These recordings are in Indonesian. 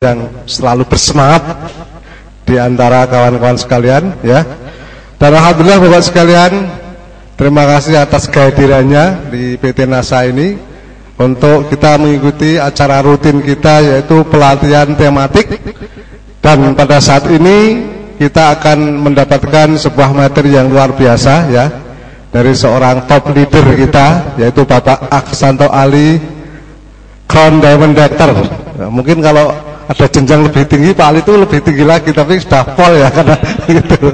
yang selalu bersemangat di antara kawan-kawan sekalian, ya. Dan alhamdulillah Bapak sekalian, terima kasih atas kehadirannya di PT NASA ini untuk kita mengikuti acara rutin kita, yaitu pelatihan tematik. Dan pada saat ini kita akan mendapatkan sebuah materi yang luar biasa, ya, dari seorang top leader kita, yaitu Bapak Aksanto Ali, Crown Diamond Doctor. Nah, mungkin kalau ada jenjang lebih tinggi, Pak Ali itu lebih tinggi lagi, tapi sudah pol ya, karena gitu.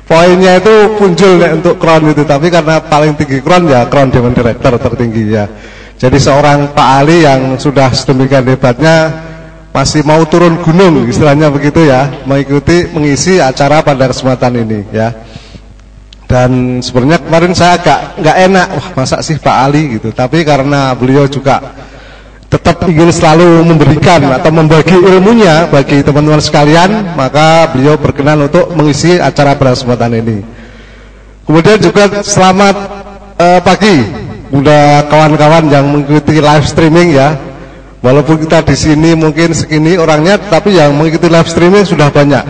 Poinnya itu muncul ya, untuk Crown itu, tapi karena paling tinggi Crown ya Crown Diamond Director tertinggi, ya. Jadi seorang Pak Ali yang sudah sedemikian hebatnya masih mau turun gunung, istilahnya begitu ya, mengisi acara pada kesempatan ini, ya. Dan sebenarnya kemarin saya agak nggak enak, wah masa sih Pak Ali gitu. Tapi karena beliau juga tetap ingin selalu memberikan atau membagi ilmunya bagi teman-teman sekalian, maka beliau berkenan untuk mengisi acara pada kesempatan ini. Kemudian juga selamat pagi, udah kawan-kawan yang mengikuti live streaming, ya. Walaupun kita di sini mungkin segini orangnya, tapi yang mengikuti live streaming sudah banyak.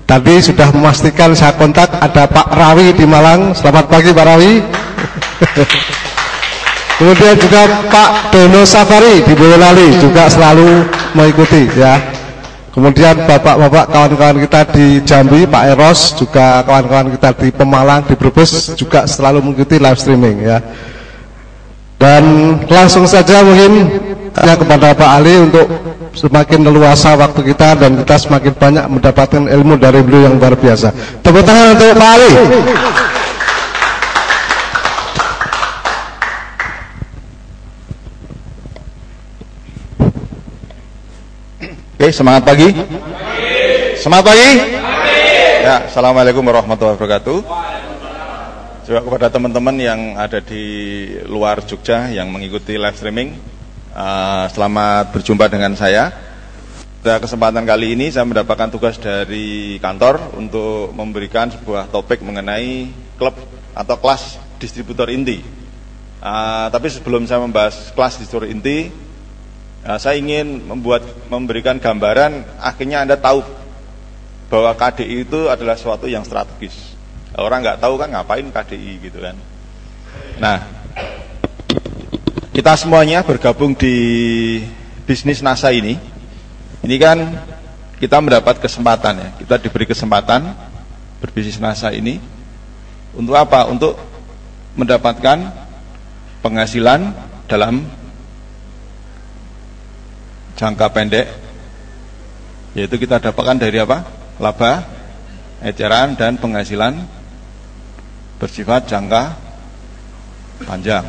Tadi sudah memastikan saya kontak, ada Pak Rawi di Malang. Selamat pagi Pak Rawi. Kemudian juga Pak Dono Safari di Boyolali juga selalu mengikuti, ya. Kemudian bapak-bapak kawan-kawan kita di Jambi, Pak Eros, juga kawan-kawan kita di Pemalang, di Brebes juga selalu mengikuti live streaming, ya. Dan langsung saja mungkin kepada Pak Ali untuk semakin leluasa waktu kita dan kita semakin banyak mendapatkan ilmu dari beliau yang luar biasa. Tepuk tangan untuk Pak Ali. Oke, semangat pagi. Semangat pagi. Ya, assalamualaikum warahmatullahi wabarakatuh. Juga kepada teman-teman yang ada di luar Jogja yang mengikuti live streaming, selamat berjumpa dengan saya. Pada kesempatan kali ini saya mendapatkan tugas dari kantor untuk memberikan sebuah topik mengenai klub atau kelas distributor inti. Tapi sebelum saya membahas kelas distributor inti, saya ingin memberikan gambaran, akhirnya Anda tahu bahwa KDI itu adalah sesuatu yang strategis. Orang nggak tahu kan ngapain KDI gitu kan. Nah, kita semuanya bergabung di bisnis NASA ini kan kita mendapat kesempatan, ya. Kita diberi kesempatan berbisnis NASA ini untuk apa? Untuk mendapatkan penghasilan dalam jangka pendek, yaitu kita dapatkan dari apa? Laba, eceran, dan penghasilan bersifat jangka panjang.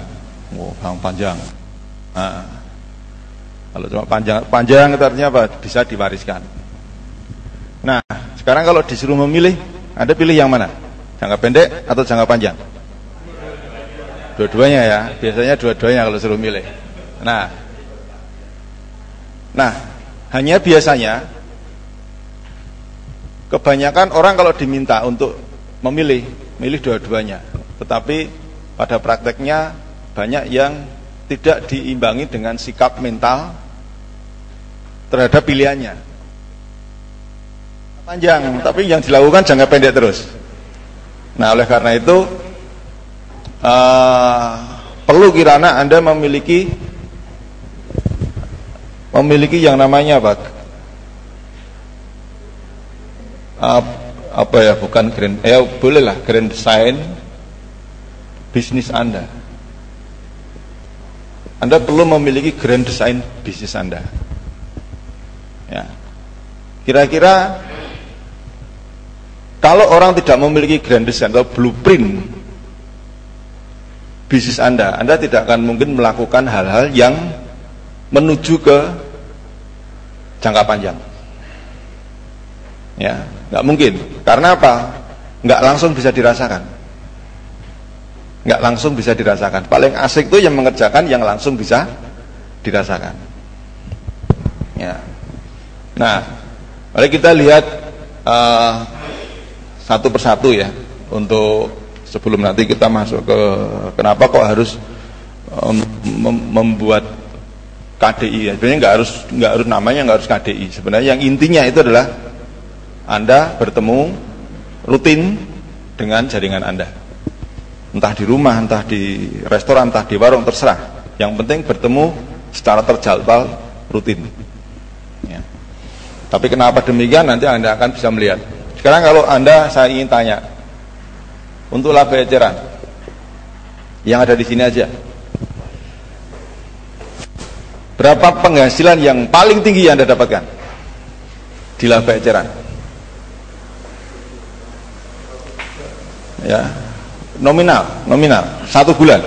Panjang. Nah, kalau cuma panjang itu artinya apa? Bisa diwariskan. Nah, sekarang kalau disuruh memilih, Anda pilih yang mana? Jangka pendek atau jangka panjang? Dua-duanya, ya. Biasanya dua-duanya kalau suruh milih. Nah, hanya biasanya kebanyakan orang kalau diminta untuk milih dua-duanya. Tetapi pada prakteknya banyak yang tidak diimbangi dengan sikap mental terhadap pilihannya. Panjang, tapi yang dilakukan jangka pendek terus. Nah, oleh karena itu perlu kirana Anda memiliki yang namanya apa? Bukan grand, bolehlah grand design bisnis Anda. Anda perlu memiliki grand design bisnis Anda. Ya. Kira-kira kalau orang tidak memiliki grand design atau blueprint bisnis Anda tidak akan mungkin melakukan hal-hal yang menuju ke jangka panjang. Ya, nggak mungkin. Karena apa? Nggak langsung bisa dirasakan. Paling asik itu yang mengerjakan yang langsung bisa dirasakan. Ya. Nah, mari kita lihat satu persatu, ya, untuk sebelum nanti kita masuk ke kenapa kok harus membuat KDI. Sebenarnya nggak harus namanya nggak harus KDI. Sebenarnya yang intinya itu adalah Anda bertemu rutin dengan jaringan Anda. Entah di rumah, entah di restoran, entah di warung, terserah. Yang penting bertemu secara terjadwal rutin. Ya. Tapi kenapa demikian nanti Anda akan bisa melihat. Sekarang kalau saya ingin tanya, untuk laba eceran yang ada di sini aja, berapa penghasilan yang paling tinggi yang Anda dapatkan di laba eceran? Ya, nominal 1 bulan.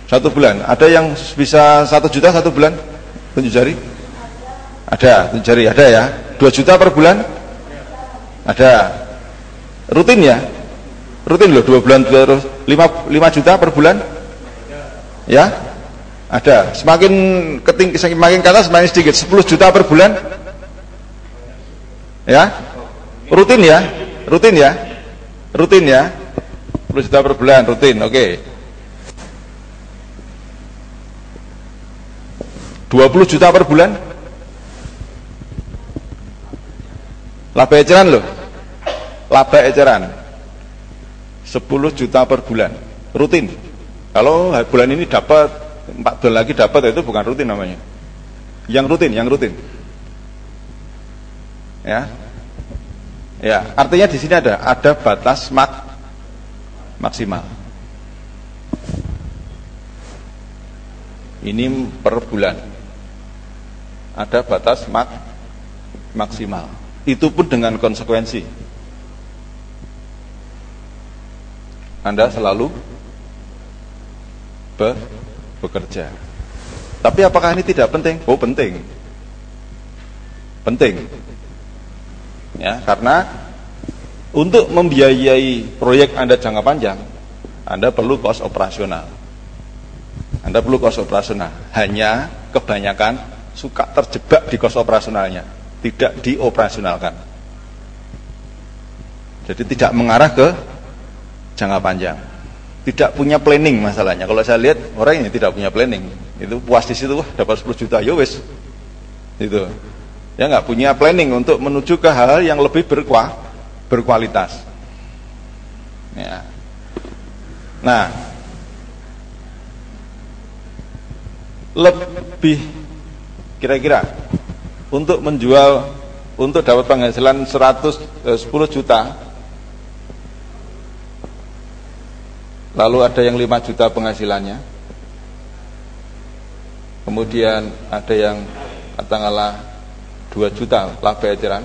1 bulan. Ada yang bisa 1 juta 1 bulan? Tunjuk jari. Ada, tunjuk jari ada ya. 2 juta per bulan? Ada. Rutin ya? Rutin loh, 2 bulan terus 5 juta per bulan? Ya? Ada. Semakin ke atas semakin sedikit. 10 juta per bulan? Ya? Rutin ya? Rutin ya? Rutin ya? 10 juta per bulan, rutin, oke. 20 juta per bulan? Laba eceran loh. Laba eceran 10 juta per bulan, rutin. Kalau bulan ini dapat 4 bulan lagi dapat, itu bukan rutin namanya. Yang rutin. Ya. Ya, artinya di sini ada batas maksimal. Ini per bulan. Ada batas maksimal. Itu pun dengan konsekuensi. Anda selalu bekerja. Tapi apakah ini tidak penting? Oh, penting. Penting. Ya, karena untuk membiayai proyek Anda jangka panjang, Anda perlu kos operasional. Hanya kebanyakan suka terjebak di kos operasionalnya, tidak dioperasionalkan. Jadi tidak mengarah ke jangka panjang. Tidak punya planning masalahnya. Kalau saya lihat orang ini tidak punya planning, itu puas di situ, dapat 10 juta, ya wes. Itu. Ya nggak punya planning untuk menuju ke hal yang lebih berkualitas. Ya. Nah, lebih kira-kira untuk menjual, untuk dapat penghasilan 10 juta, lalu ada yang 5 juta penghasilannya, kemudian ada yang katakanlah 2 juta laba eceran,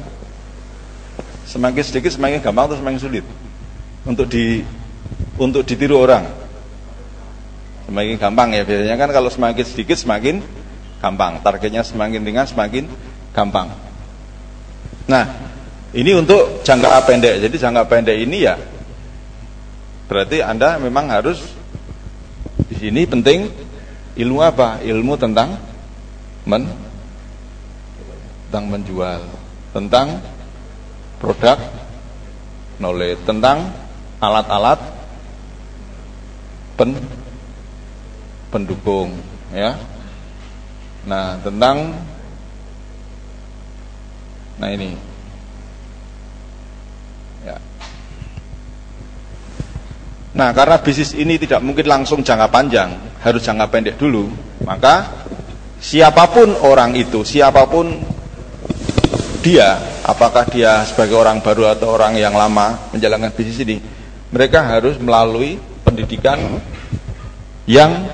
semakin sedikit semakin gampang atau semakin sulit untuk ditiru orang? Semakin gampang ya, biasanya kan kalau semakin sedikit semakin gampang, targetnya semakin ringan semakin gampang. Nah, ini untuk jangka pendek. Jadi jangka pendek ini ya berarti Anda memang harus di sini penting ilmu apa? Ilmu tentang menjual, tentang produk knowledge, tentang alat-alat pendukung, ya. Nah, ini, ya. Nah, karena bisnis ini tidak mungkin langsung jangka panjang, harus jangka pendek dulu, maka siapapun orang itu, siapapun dia, apakah dia sebagai orang baru atau orang yang lama menjalankan bisnis ini, mereka harus melalui pendidikan yang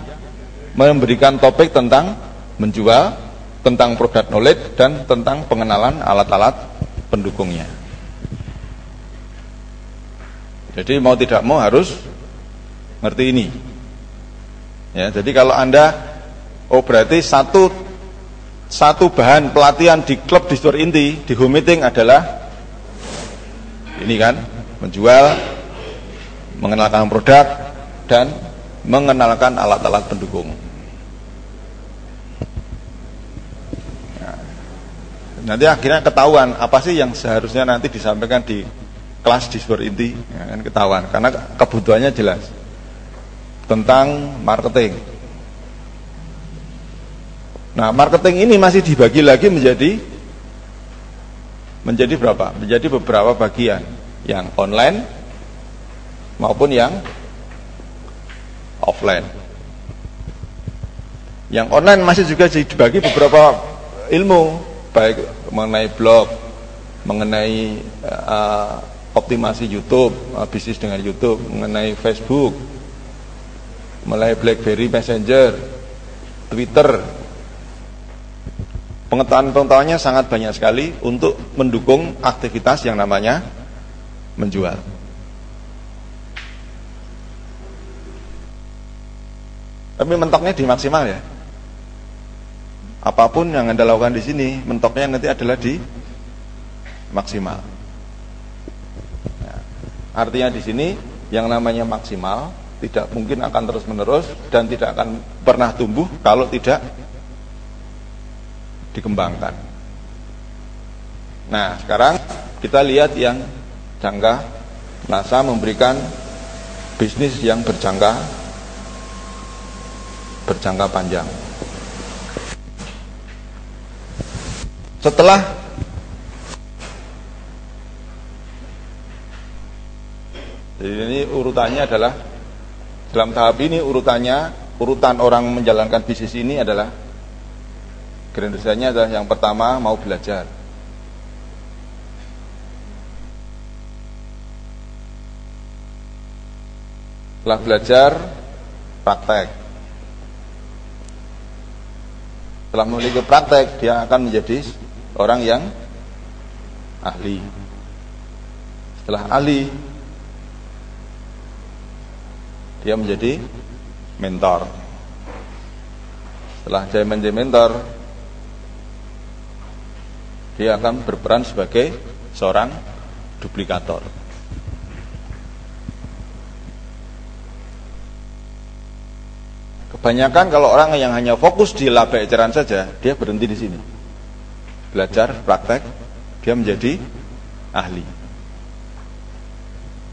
memberikan topik tentang menjual, tentang product knowledge, dan tentang pengenalan alat-alat pendukungnya. Jadi mau tidak mau harus ngerti ini. Ya, jadi kalau Anda berarti satu bahan pelatihan di klub di store inti, di home meeting adalah ini kan, menjual, mengenalkan produk, dan mengenalkan alat-alat pendukung. Nanti akhirnya ketahuan apa sih yang seharusnya nanti disampaikan di kelas di store inti, ya kan, ketahuan karena kebutuhannya jelas tentang marketing, Nah, marketing ini masih dibagi lagi menjadi berapa? Menjadi beberapa bagian, yang online maupun yang offline. Yang online masih juga dibagi beberapa ilmu, baik mengenai blog, mengenai optimasi YouTube, bisnis dengan YouTube, mengenai Facebook, mengenai BlackBerry Messenger, Twitter. Pengetahuan-pengetahuannya sangat banyak sekali untuk mendukung aktivitas yang namanya menjual. Tapi mentoknya di maksimal ya. Apapun yang Anda lakukan di sini, mentoknya nanti adalah di maksimal. Ya. Artinya di sini yang namanya maksimal tidak mungkin akan terus-menerus dan tidak akan pernah tumbuh kalau tidak dikembangkan. Nah, sekarang kita lihat yang jangka. NASA memberikan bisnis yang berjangka panjang. Setelah jadi ini urutannya adalah dalam tahap ini urutan orang menjalankan bisnis ini adalah generasinya adalah yang pertama mau belajar. Setelah belajar, praktek. Setelah memiliki praktek, dia akan menjadi orang yang ahli. Setelah ahli, dia menjadi mentor. Setelah dia menjadi mentor, dia akan berperan sebagai seorang duplikator. Kebanyakan kalau orang yang hanya fokus di laba eceran saja, dia berhenti di sini. Belajar, praktek, dia menjadi ahli.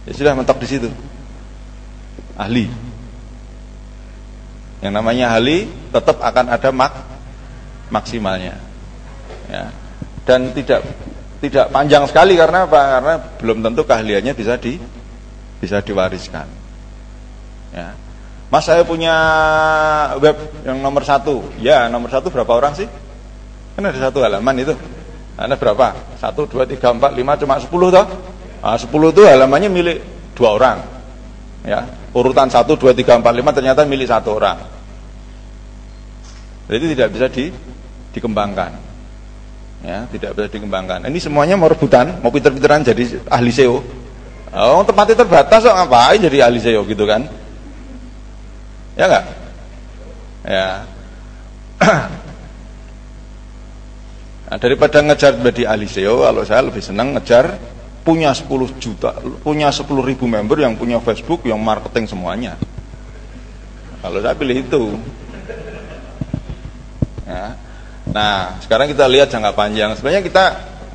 Ya sudah mentok di situ. Ahli. Yang namanya ahli tetap akan ada maksimalnya. Ya. Dan tidak panjang sekali karena apa? Karena belum tentu keahliannya bisa diwariskan. Ya. Mas, saya punya web yang nomor 1. Ya, nomor 1 berapa orang sih? Kan ada 1 halaman itu. Ada berapa? 1, 2, 3, 4, 5, cuma 10 toh? Nah, 10 itu halamannya milik 2 orang. Ya, urutan 1, 2, 3, 4, 5 ternyata milik 1 orang. Jadi tidak bisa dikembangkan. Ya, tidak bisa dikembangkan. Ini semuanya mau rebutan, mau pinter-pinteran jadi ahli SEO. Oh, tempatnya terbatas kok, ngapain jadi ahli SEO gitu kan? Ya enggak? Ya. Nah, daripada ngejar menjadi ahli SEO, kalau saya lebih senang ngejar punya 10 juta, punya 10.000 member yang punya Facebook, yang marketing semuanya. Kalau saya pilih itu. Ya. Nah, sekarang kita lihat jangka panjang. Sebenarnya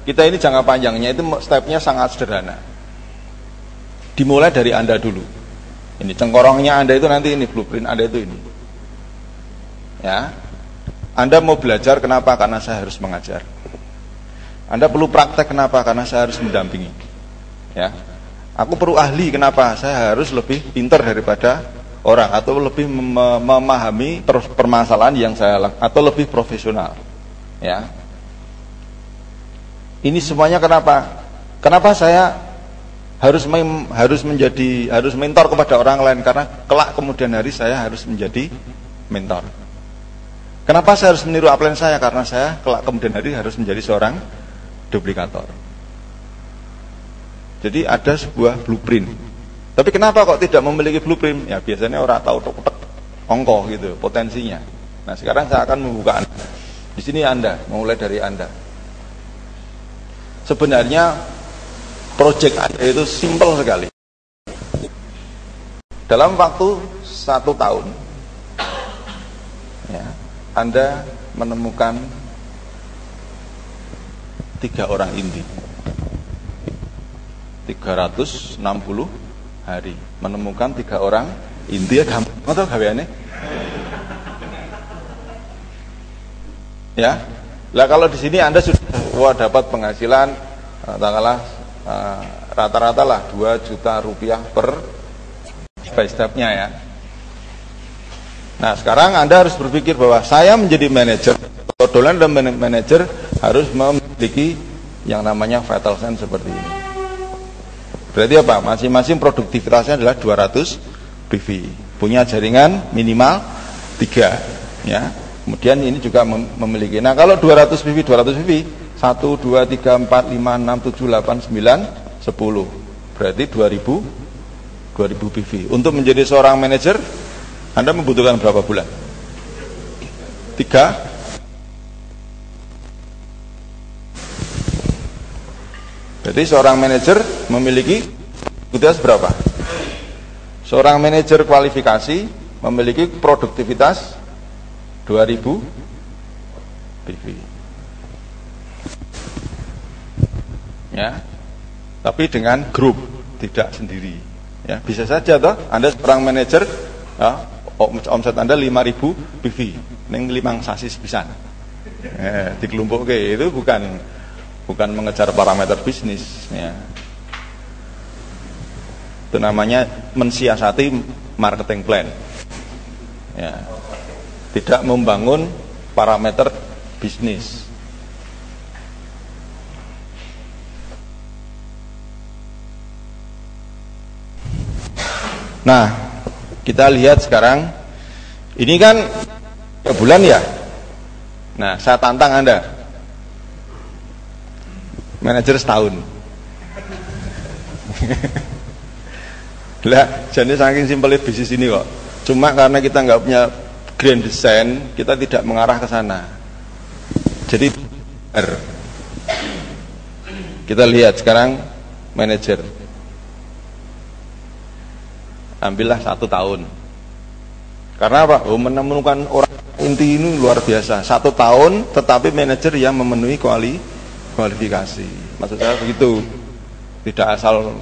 kita ini jangka panjangnya itu stepnya sangat sederhana. Dimulai dari Anda dulu. Ini cengkorongnya Anda itu nanti ini, blueprint Anda itu ini. Ya. Anda mau belajar kenapa? Karena saya harus mengajar. Anda perlu praktek kenapa? Karena saya harus mendampingi. Ya. Aku perlu ahli kenapa? Saya harus lebih pintar daripada orang atau lebih memahami permasalahan yang saya lakukan atau lebih profesional. Ya. Ini semuanya kenapa? Kenapa saya harus mentor kepada orang lain? Karena kelak kemudian hari saya harus menjadi mentor. Kenapa saya harus meniru upline saya? Karena saya kelak kemudian hari harus menjadi seorang duplikator. Jadi ada sebuah blueprint. Tapi kenapa kok tidak memiliki blueprint? Ya biasanya orang tahu ongkoh gitu, potensinya. Nah, sekarang saya akan membuka Anda. Di sini Anda, mulai dari Anda. Sebenarnya proyek Anda itu simpel sekali. Dalam waktu 1 tahun, ya, Anda menemukan 3 orang inti. 360 hari menemukan 3 orang inti, ya gampang atau gaweane? Ya. Lah kalau di sini Anda sudah dapat penghasilan katakanlah rata-rata lah 2 juta rupiah per step-nya ya. Nah, sekarang Anda harus berpikir bahwa saya menjadi manajer, dolan dan manajer harus memiliki yang namanya vital sign seperti ini. Berarti apa? Masing-masing produktivitasnya adalah 200 PV. Punya jaringan minimal 3 ya. Kemudian ini juga memiliki. Nah, kalau 200 PV 1, 2, 3, 4, 5, 6, 7, 8, 9, 10. Berarti 2000 PV. Untuk menjadi seorang manajer Anda membutuhkan berapa bulan? 3. Berarti seorang manajer memiliki produktivitas berapa? Seorang manajer kualifikasi memiliki produktivitas 2000 PV. Ya. Tapi dengan grup, tidak sendiri. Ya, bisa saja toh Anda seorang manajer ya, omset Anda 5000 PV ning 5 sasis pisan. Dikelompokke itu bukan mengejar parameter bisnis ya. Itu namanya mensiasati marketing plan. Ya. Tidak membangun parameter bisnis. Nah, kita lihat sekarang ini kan bulan ya. Nah, saya tantang Anda manajer setahun. Lah, jadi saking simpelnya bisnis ini kok. Cuma karena kita nggak punya grand design, kita tidak mengarah ke sana. Jadi kita lihat sekarang manajer. Ambillah 1 tahun. Karena apa? Menemukan orang inti ini luar biasa. 1 tahun, tetapi manajer yang memenuhi kualifikasi. Maksud saya begitu. Tidak asal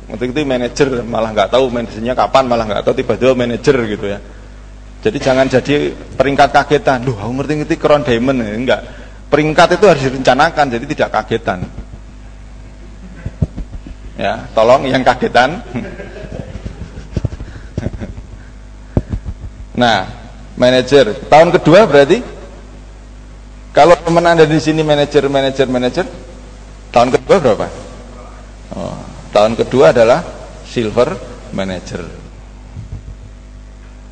ngerti manajer malah nggak tahu manajernya kapan, malah nggak tahu tiba-tiba manajer gitu ya. Jadi jangan jadi peringkat kagetan. Loh, aku ngerti Crown Diamond enggak. Peringkat itu harus direncanakan, jadi tidak kagetan. Ya, tolong yang kagetan. Nah, manajer tahun kedua berarti kalau teman Anda di sini manajer, tahun kedua berapa? Oh, tahun kedua adalah silver manager.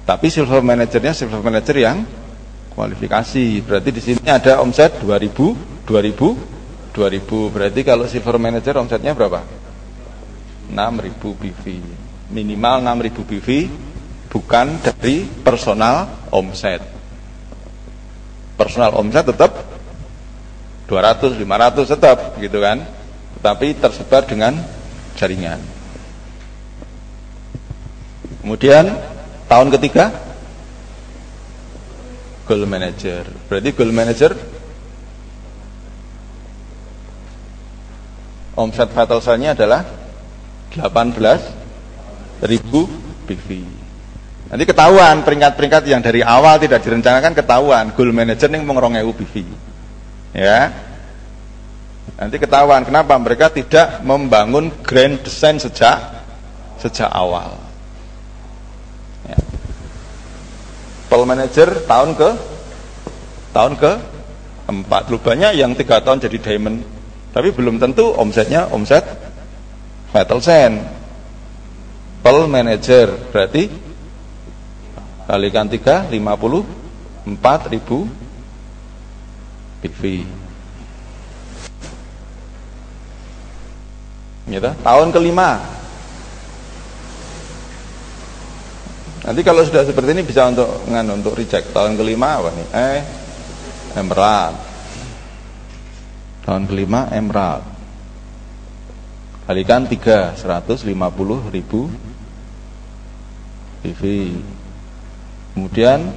Tapi silver manajernya silver manager yang kualifikasi. Berarti di sini ada omset 2000. Berarti kalau silver manager omsetnya berapa? 6000 PV. Minimal 6000 PV. Bukan dari personal omset. Personal omset tetap 200, 500 tetap gitu kan. Tetapi tersebar dengan jaringan. Kemudian tahun ketiga goal manager. Berarti goal manager omset vital sign-nya adalah 18.000 PV. Nanti ketahuan peringkat-peringkat yang dari awal tidak direncanakan ketahuan. Goal manager ini mau 2000 PV. Ya. Nanti ketahuan kenapa mereka tidak membangun grand design sejak awal. Ya. People manager tahun ke 4. Banyak yang 3 tahun jadi diamond. Tapi belum tentu omsetnya omset vital sign. People manager berarti kalikan 3, 54.000 PV. Gitu. Tahun kelima. Nanti kalau sudah seperti ini bisa untuk reject. Tahun kelima apa nih? Emerald. Tahun kelima emerald. Kalikan 3, 150.000 PV. Kemudian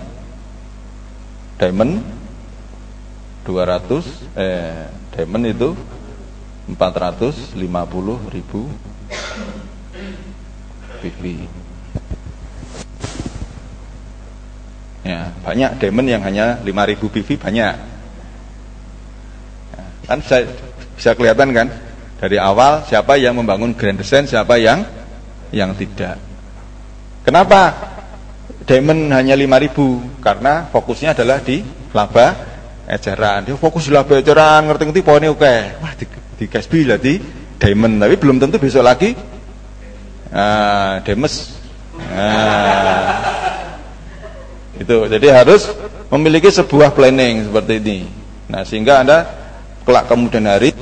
diamond 200 diamond itu 450.000 PV. Ya, banyak diamond yang hanya 5.000 PV banyak. Kan bisa kelihatan kan dari awal siapa yang membangun grand design, siapa yang tidak. Kenapa diamond hanya 5.000? Karena fokusnya adalah di laba eceran. Dia fokus di laba eceran, ngerti-ngerti poinnya oke. Wah, di Kasbi lah di diamond, tapi belum tentu besok lagi Demes. Itu. Jadi harus memiliki sebuah planning seperti ini. Nah, sehingga Anda kelak kemudian hari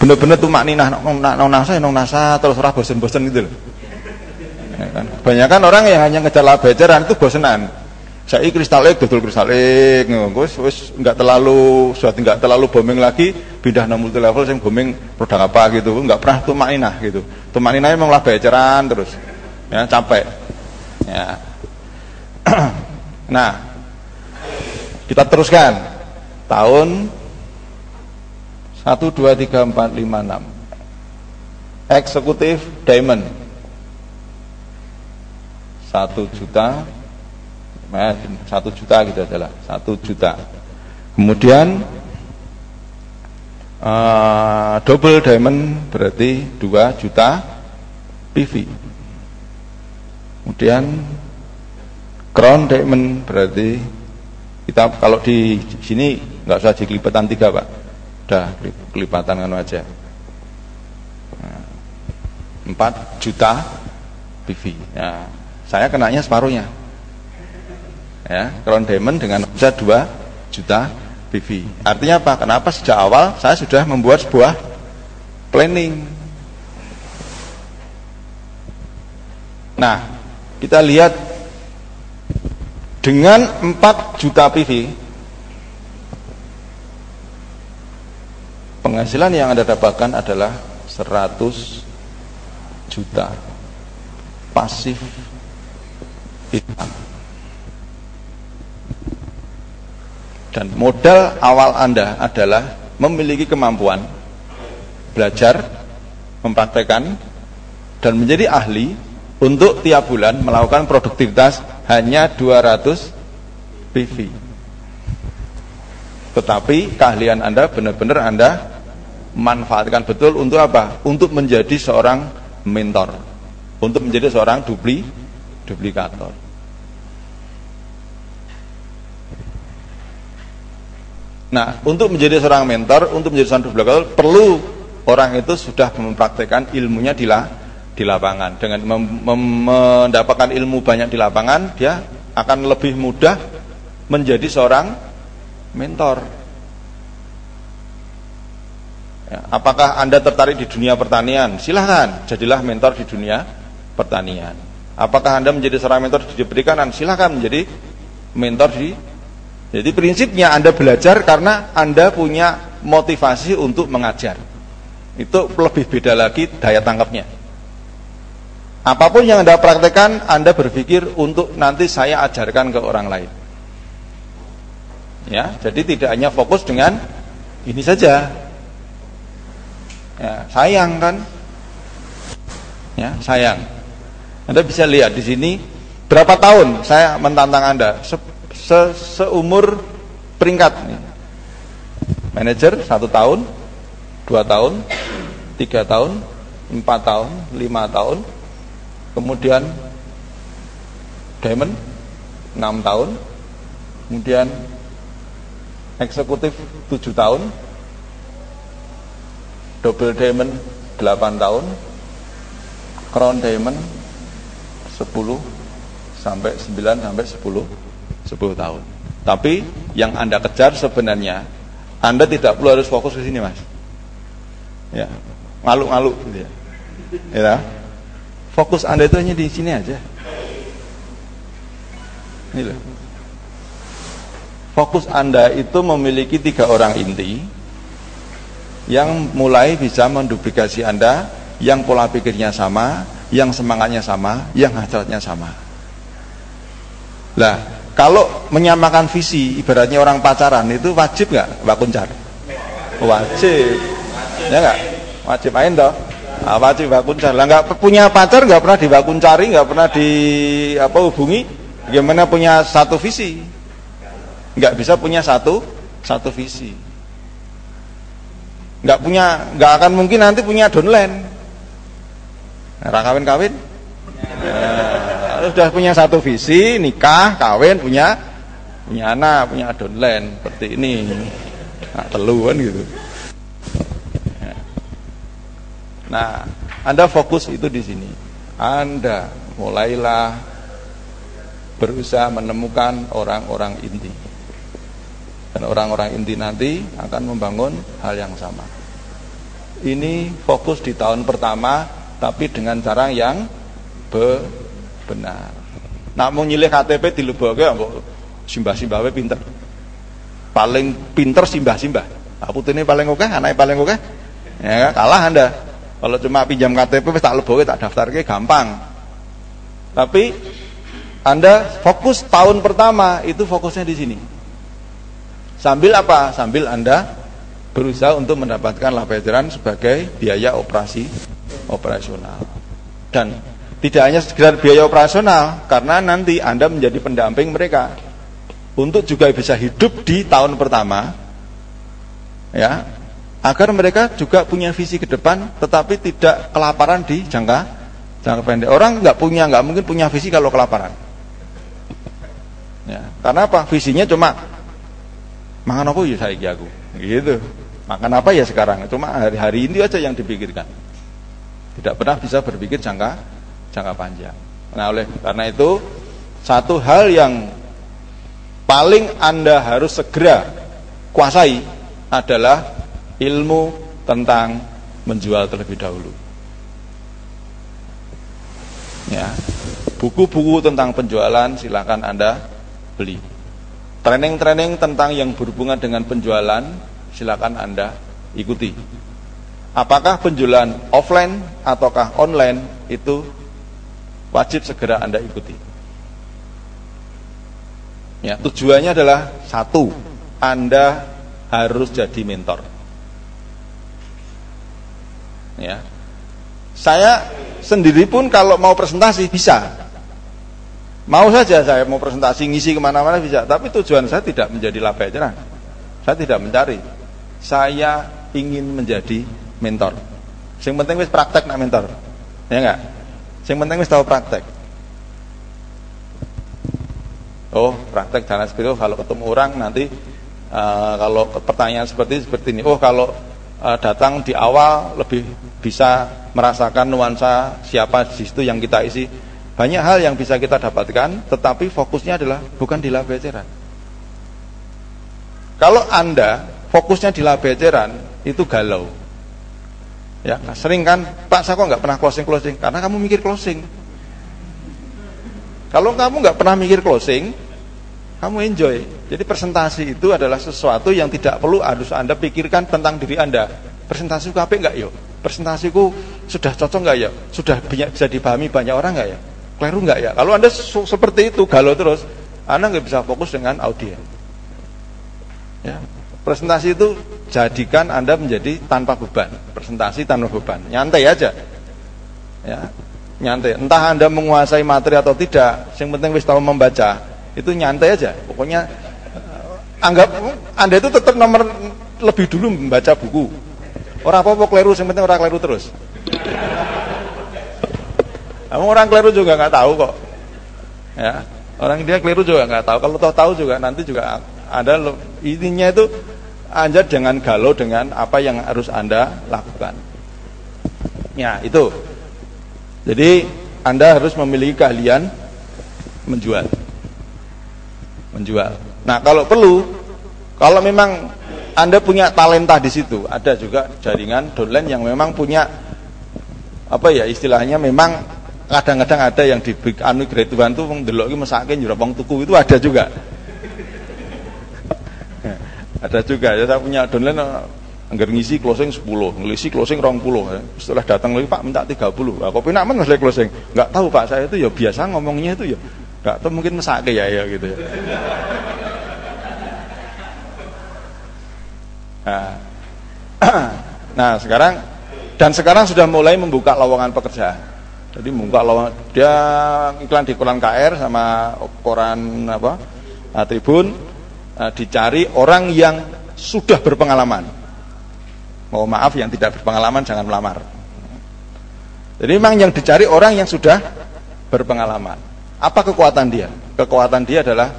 benar-benar tuh makninah nong nasa terus ora bosen-bosen gitu loh. Ya kan? Kebanyakan orang yang hanya ngejar laba eceran itu bosenan. Saya kristalek dodol kristalek, wis enggak terlalu booming lagi, pindah nang multi level sing booming produk apa gitu, enggak pernah tuh makninah gitu. Tuh makninah memang laba eceran terus. Ya, capek. Ya. Nah, kita teruskan tahun 1, 2, 3, 4, 5, 6 eksekutif diamond 1 juta, 1 juta gitu adalah 1 juta. Kemudian double diamond berarti 2 juta PV. Kemudian crown diamond berarti kita kalau di sini nggak usah dikelipatan 3 Pak, udah kelipatan kan aja. 4 juta PV. Nah, saya kenanya separuhnya. Ya, crown diamond dengan bisa 2 juta PV. Artinya apa? Kenapa sejak awal saya sudah membuat sebuah planning. Nah, kita lihat dengan 4 juta PV penghasilan yang Anda dapatkan adalah 100 juta pasif income. Dan modal awal Anda adalah memiliki kemampuan belajar, mempraktekkan dan menjadi ahli untuk tiap bulan melakukan produktivitas hanya 200 PV. Tetapi keahlian Anda benar-benar Anda manfaatkan betul untuk apa? Untuk menjadi seorang mentor, untuk menjadi seorang duplikator. Nah, untuk menjadi seorang mentor, untuk menjadi seorang duplikator, perlu orang itu sudah mempraktekkan ilmunya di lapangan. Dengan mendapatkan ilmu banyak di lapangan, dia akan lebih mudah menjadi seorang mentor. Ya, apakah Anda tertarik di dunia pertanian? Silahkan, jadilah mentor di dunia pertanian. Apakah Anda menjadi seorang mentor di perikanan? Silahkan menjadi mentor di. Jadi prinsipnya Anda belajar karena Anda punya motivasi untuk mengajar. Itu lebih beda lagi daya tangkapnya. Apapun yang Anda praktekkan, Anda berpikir untuk nanti saya ajarkan ke orang lain. Ya, jadi tidak hanya fokus dengan ini saja. Ya, sayang kan? Ya, sayang. Anda bisa lihat di sini berapa tahun saya menantang Anda seumur peringkat nih. Manajer 1 tahun, 2 tahun, 3 tahun, 4 tahun, 5 tahun. Kemudian diamond 6 tahun. Kemudian eksekutif 7 tahun. Double diamond 8 tahun. Crown diamond 10 sampai 9 sampai 10 tahun. Tapi yang Anda kejar sebenarnya Anda tidak perlu harus fokus ke sini, Mas. Ya, ngaluk-ngaluk gitu ya. Ya. Fokus Anda itu hanya di sini aja. Ini loh. Fokus Anda itu memiliki 3 orang inti yang mulai bisa menduplikasi Anda, yang pola pikirnya sama, yang semangatnya sama, yang hasratnya sama. Lah, kalau menyamakan visi, ibaratnya orang pacaran itu wajib nggak Pak Kuncar? Wajib, ya nggak? Wajib main toh? Wajib Pak Kuncar. Lah nggak punya pacar, nggak pernah dibakuncari, nggak pernah hubungi, gimana punya satu visi? Nggak bisa punya satu visi. nggak akan mungkin nanti punya downline. Nah, kawin-kawin, sudah punya satu visi, nikah, kawin, punya anak, punya downline seperti ini, nah, teluan gitu. Nah, Anda fokus itu di sini. Anda mulailah berusaha menemukan orang-orang inti. Dan orang-orang inti nanti akan membangun hal yang sama. Ini fokus di tahun pertama, tapi dengan cara yang benar. Nak mau nyilih KTP dilebokke mbok simbah-simbah wae pinter. Paling pinter simbah-simbah. Lah putune paling akeh, anake paling akeh. Ya, kalah Anda. Kalau cuma pinjam KTP wis tak lebokke, tak daftarke gampang. Tapi Anda fokus tahun pertama itu fokusnya di sini. Sambil apa? Sambil Anda berusaha untuk mendapatkan labelan sebagai biaya operasional. Dan tidak hanya sekedar biaya operasional, karena nanti Anda menjadi pendamping mereka untuk juga bisa hidup di tahun pertama, ya, agar mereka juga punya visi ke depan, tetapi tidak kelaparan di jangka pendek. Orang nggak mungkin punya visi kalau kelaparan. Ya, karena apa? Visinya cuma makan apa ya saiki aku, gitu. Makan apa ya sekarang? Cuma hari ini aja yang dipikirkan. Tidak pernah bisa berpikir jangka panjang. Nah, oleh karena itu satu hal yang paling Anda harus segera kuasai adalah ilmu tentang menjual terlebih dahulu. Ya, buku-buku tentang penjualan silakan Anda beli. Training-training tentang yang berhubungan dengan penjualan silakan Anda ikuti. Apakah penjualan offline ataukah online itu wajib segera Anda ikuti. Ya, tujuannya adalah satu, Anda harus jadi mentor. Ya, saya sendiri pun kalau mau presentasi bisa, mau saja saya mau presentasi ngisi kemana-mana bisa. Tapi tujuan saya tidak menjadi labelan, saya tidak mencari. Saya ingin menjadi mentor. Yang penting wis praktek nak mentor, ya enggak? Yang penting wis tahu praktek. Oh, praktek jalan seperti itu. Kalau ketemu orang nanti kalau pertanyaan seperti ini. Oh, kalau datang di awal lebih bisa merasakan nuansa siapa di situ yang kita isi. Banyak hal yang bisa kita dapatkan, tetapi fokusnya adalah bukan di laba eceran. Kalau Anda fokusnya di laba eceran, itu galau. Ya, sering kan, Pak saya kok nggak pernah closing, karena kamu mikir closing. Kalau kamu nggak pernah mikir closing, kamu enjoy. Jadi presentasi itu adalah sesuatu yang tidak perlu harus Anda pikirkan tentang diri Anda. Presentasiku apa enggak yo? Presentasiku sudah cocok enggak ya? Sudah bisa dipahami banyak orang enggak ya? Keliru enggak ya? Kalau Anda seperti itu galau terus, Anda nggak bisa fokus dengan audiens. Ya. Presentasi itu jadikan Anda menjadi tanpa beban. Presentasi tanpa beban, nyantai aja. Ya, nyantai. Entah Anda menguasai materi atau tidak, yang penting wis tahu membaca, itu nyantai aja. Pokoknya anggap Anda itu tetap nomor lebih dulu membaca buku. Orang apa keliru, yang penting orang keliru terus. Orang keliru juga nggak tahu kok. Ya, orang dia keliru juga nggak tahu. Kalau tahu juga nanti juga ada intinya itu Anda jangan galau dengan apa yang harus Anda lakukan. Ya, itu. Jadi Anda harus memiliki keahlian menjual. Nah, kalau perlu, kalau memang Anda punya talenta di situ, ada juga jaringan downline yang memang punya apa ya istilahnya, memang kadang-kadang ada yang di grade Tuhan tuh ndelok iki mesake njero wong tuku, itu ada juga. Ada juga ya, saya punya downline anggar ngisi closing 10, ngisi closing 20. Setelah datang lagi Pak minta 30. Lah kok penak men Mas closing? Enggak tahu Pak, saya itu ya biasa ngomongnya itu ya. Enggak tahu mungkin mesake ya gitu ya. Nah, sekarang sudah mulai membuka lowongan pekerjaan. Jadi membuka lowongan, dia iklan di koran KR sama koran Tribun, dicari orang yang sudah berpengalaman. Mohon maaf yang tidak berpengalaman jangan melamar. Jadi memang yang dicari orang yang sudah berpengalaman. Apa kekuatan dia? Kekuatan dia adalah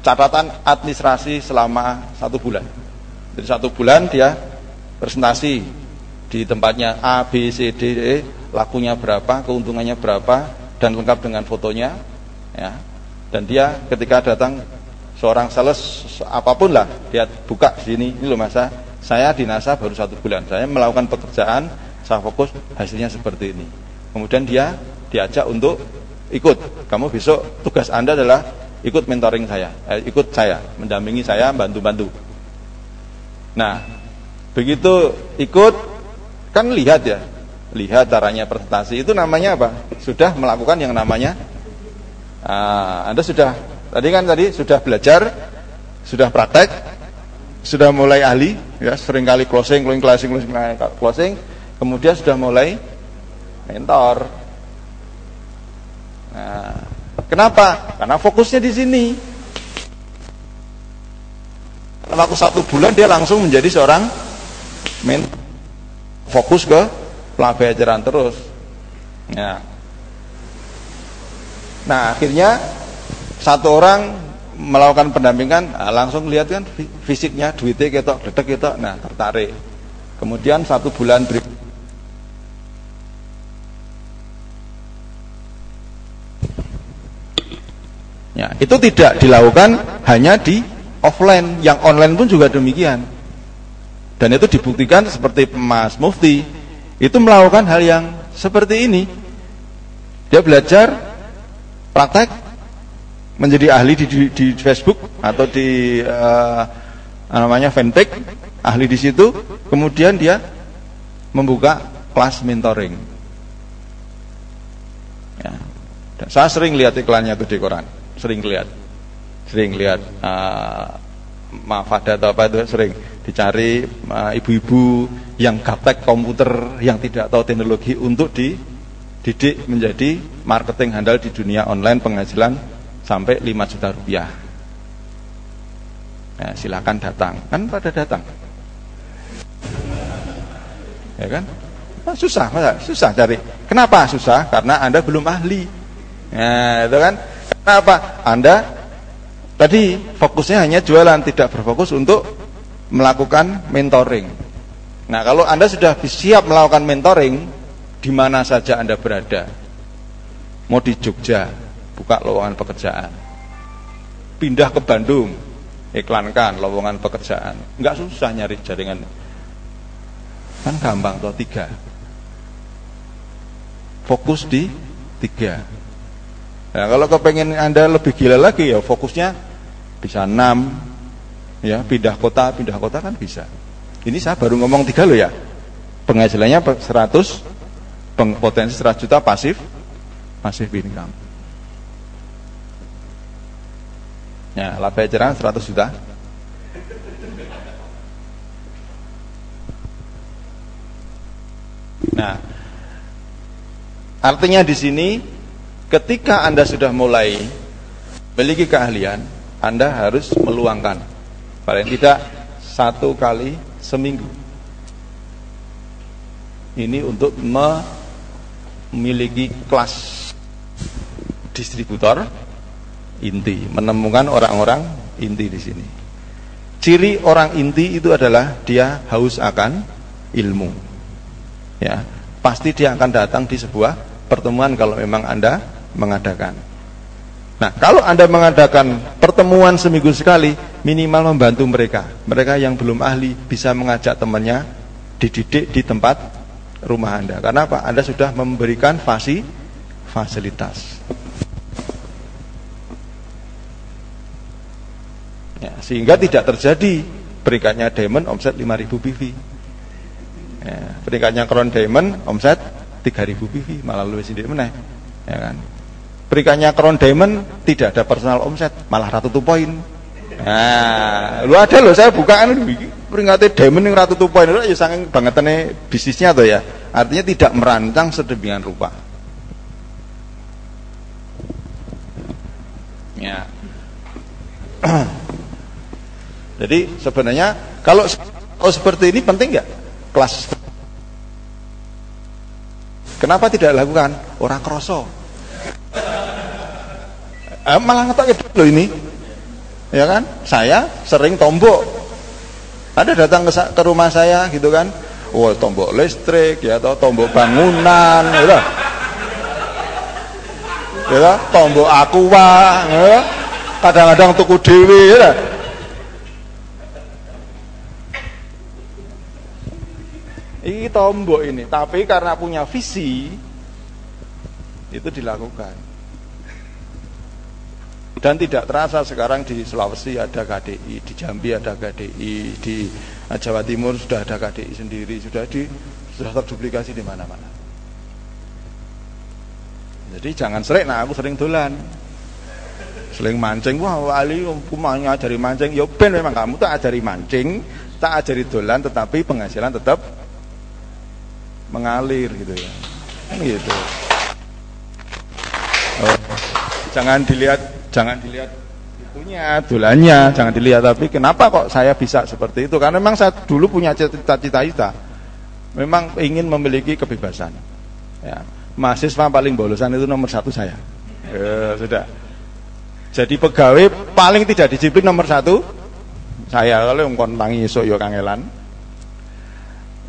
catatan administrasi selama 1 bulan. Jadi 1 bulan dia presentasi di tempatnya A, B, C, D, E, lakunya berapa, keuntungannya berapa, dan lengkap dengan fotonya, ya. Dan dia ketika datang seorang sales apapun lah, dia buka sini, ini loh Mas, saya di NASA baru 1 bulan, saya melakukan pekerjaan, saya fokus, hasilnya seperti ini. Kemudian dia diajak untuk ikut. Kamu besok tugas Anda adalah ikut mentoring saya, ikut saya, mendampingi saya, bantu-bantu. Nah, begitu ikut, kan lihat ya, lihat caranya presentasi, itu namanya apa? Sudah melakukan yang namanya, Anda sudah, tadi sudah belajar, sudah praktek, sudah mulai ahli, ya, seringkali closing, kemudian sudah mulai mentor. Nah, kenapa? Karena fokusnya di sini. Waktu 1 bulan dia langsung menjadi seorang fokus ke pelajaran terus. Nah, akhirnya satu orang melakukan pendampingan, langsung lihat kan fisiknya, duitnya ketok, gledek ketok, nah tertarik. Kemudian 1 bulan berikutnya, ya, itu tidak dilakukan hanya di offline, yang online pun juga demikian. Dan itu dibuktikan seperti Mas Mufti, itu melakukan hal yang seperti ini. Dia belajar, praktek, menjadi ahli di Facebook atau di namanya Fintech, ahli di situ. Kemudian dia membuka kelas mentoring. Ya. Dan saya sering lihat iklannya itu di koran. Sering lihat Mafada atau apa itu, sering dicari ibu-ibu yang gaptek komputer, yang tidak tahu teknologi, untuk dididik menjadi marketing handal di dunia online, penghasilan sampai 5 juta rupiah. Nah, silakan datang, kan pada datang, ya kan? Susah cari. Kenapa susah? Karena Anda belum ahli. Nah, itu kan. Kenapa? Anda tadi fokusnya hanya jualan, tidak berfokus untuk melakukan mentoring. Nah, kalau Anda sudah siap melakukan mentoring, di mana saja Anda berada, mau di Jogja, buka lowongan pekerjaan, pindah ke Bandung, iklankan lowongan pekerjaan, nggak susah nyari jaringan, kan gampang toh. 3, fokus di 3. Nah, kalau kepengen Anda lebih gila lagi, ya fokusnya bisa 6, ya, pindah kota kan bisa. Ini saya baru ngomong 3 loh ya. Penghasilannya 100, potensi 100 juta pasif income. Ya, laba eceran 100 juta. Nah, artinya di sini, ketika Anda sudah mulai memiliki keahlian, Anda harus meluangkan paling tidak 1 kali seminggu ini untuk memiliki kelas distributor inti, menemukan orang-orang inti di sini. Ciri orang inti itu adalah dia haus akan ilmu. Ya, pasti dia akan datang di sebuah pertemuan kalau memang Anda mengadakan. Nah, kalau Anda mengadakan pertemuan seminggu sekali, minimal membantu mereka yang belum ahli bisa mengajak temannya dididik di tempat rumah Anda. Karena apa? Anda sudah memberikan fasilitas. Ya, sehingga tidak terjadi peringkatnya diamond omset 5.000 PV. Ya, peringkatnya crown diamond omset 3.000 PV, malah lebih sedikit meneh. Ya kan? Peringkatnya crown diamond tidak ada personal omset, malah ratutu poin. Nah, lu ada loh, saya bukaan peringkatnya diamond yang ratutu poin, ya saking bangetane bisnisnya tuh ya. Artinya tidak merancang sedemikian rupa. Ya. Jadi sebenarnya kalau Oh seperti ini penting nggak kelas? Kenapa tidak dilakukan? Orang kroso. Malah ngetok loh ini, ya kan? Saya sering tombok. Ada datang ke rumah saya gitu kan, wah tombok listrik ya, atau tombok bangunan, ya, tombok aqua, ya. Kadang-kadang tuku dewi, ya. Ini tombok ini, tapi karena punya visi itu dilakukan. Dan tidak terasa sekarang di Sulawesi ada KDI, di Jambi ada KDI, di Jawa Timur sudah ada KDI sendiri, sudah terduplikasi di mana-mana. Jadi jangan sering, aku sering dolan, sering mancing, wah Ali aku mau ngajari mancing, ya ben memang kamu tak ajari mancing, tak ajari dolan, tetapi penghasilan tetap mengalir gitu ya, kan gitu. Oh, jangan dilihat itunya, dolannya, jangan dilihat, tapi kenapa kok saya bisa seperti itu? Karena memang saya dulu punya cita-cita, memang ingin memiliki kebebasan. Ya, mahasiswa paling bolosan itu nomor 1 saya. Sudah. Jadi pegawai paling tidak disiplin nomor 1 saya, kalau ngkon tangi esuk ya kangelan.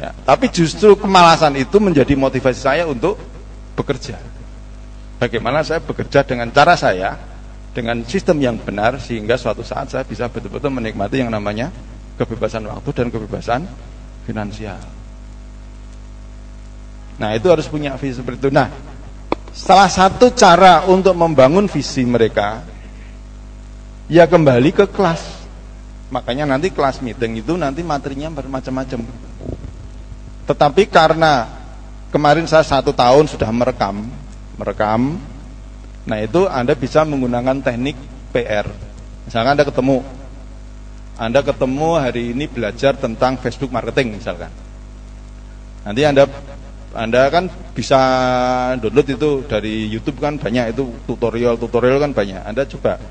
Ya, tapi justru kemalasan itu menjadi motivasi saya untuk bekerja. Bagaimana saya bekerja dengan cara saya, dengan sistem yang benar, sehingga suatu saat saya bisa betul-betul menikmati yang namanya kebebasan waktu dan kebebasan finansial. Nah, itu harus punya visi seperti itu. Nah, salah satu cara untuk membangun visi mereka, ya kembali ke kelas. Makanya nanti kelas meeting itu nanti materinya bermacam-macam. Tetapi karena kemarin saya 1 tahun sudah merekam, nah itu Anda bisa menggunakan teknik PR. Misalkan Anda ketemu hari ini belajar tentang Facebook marketing misalkan. Nanti Anda kan bisa download itu dari YouTube kan banyak, itu tutorial kan banyak. Anda coba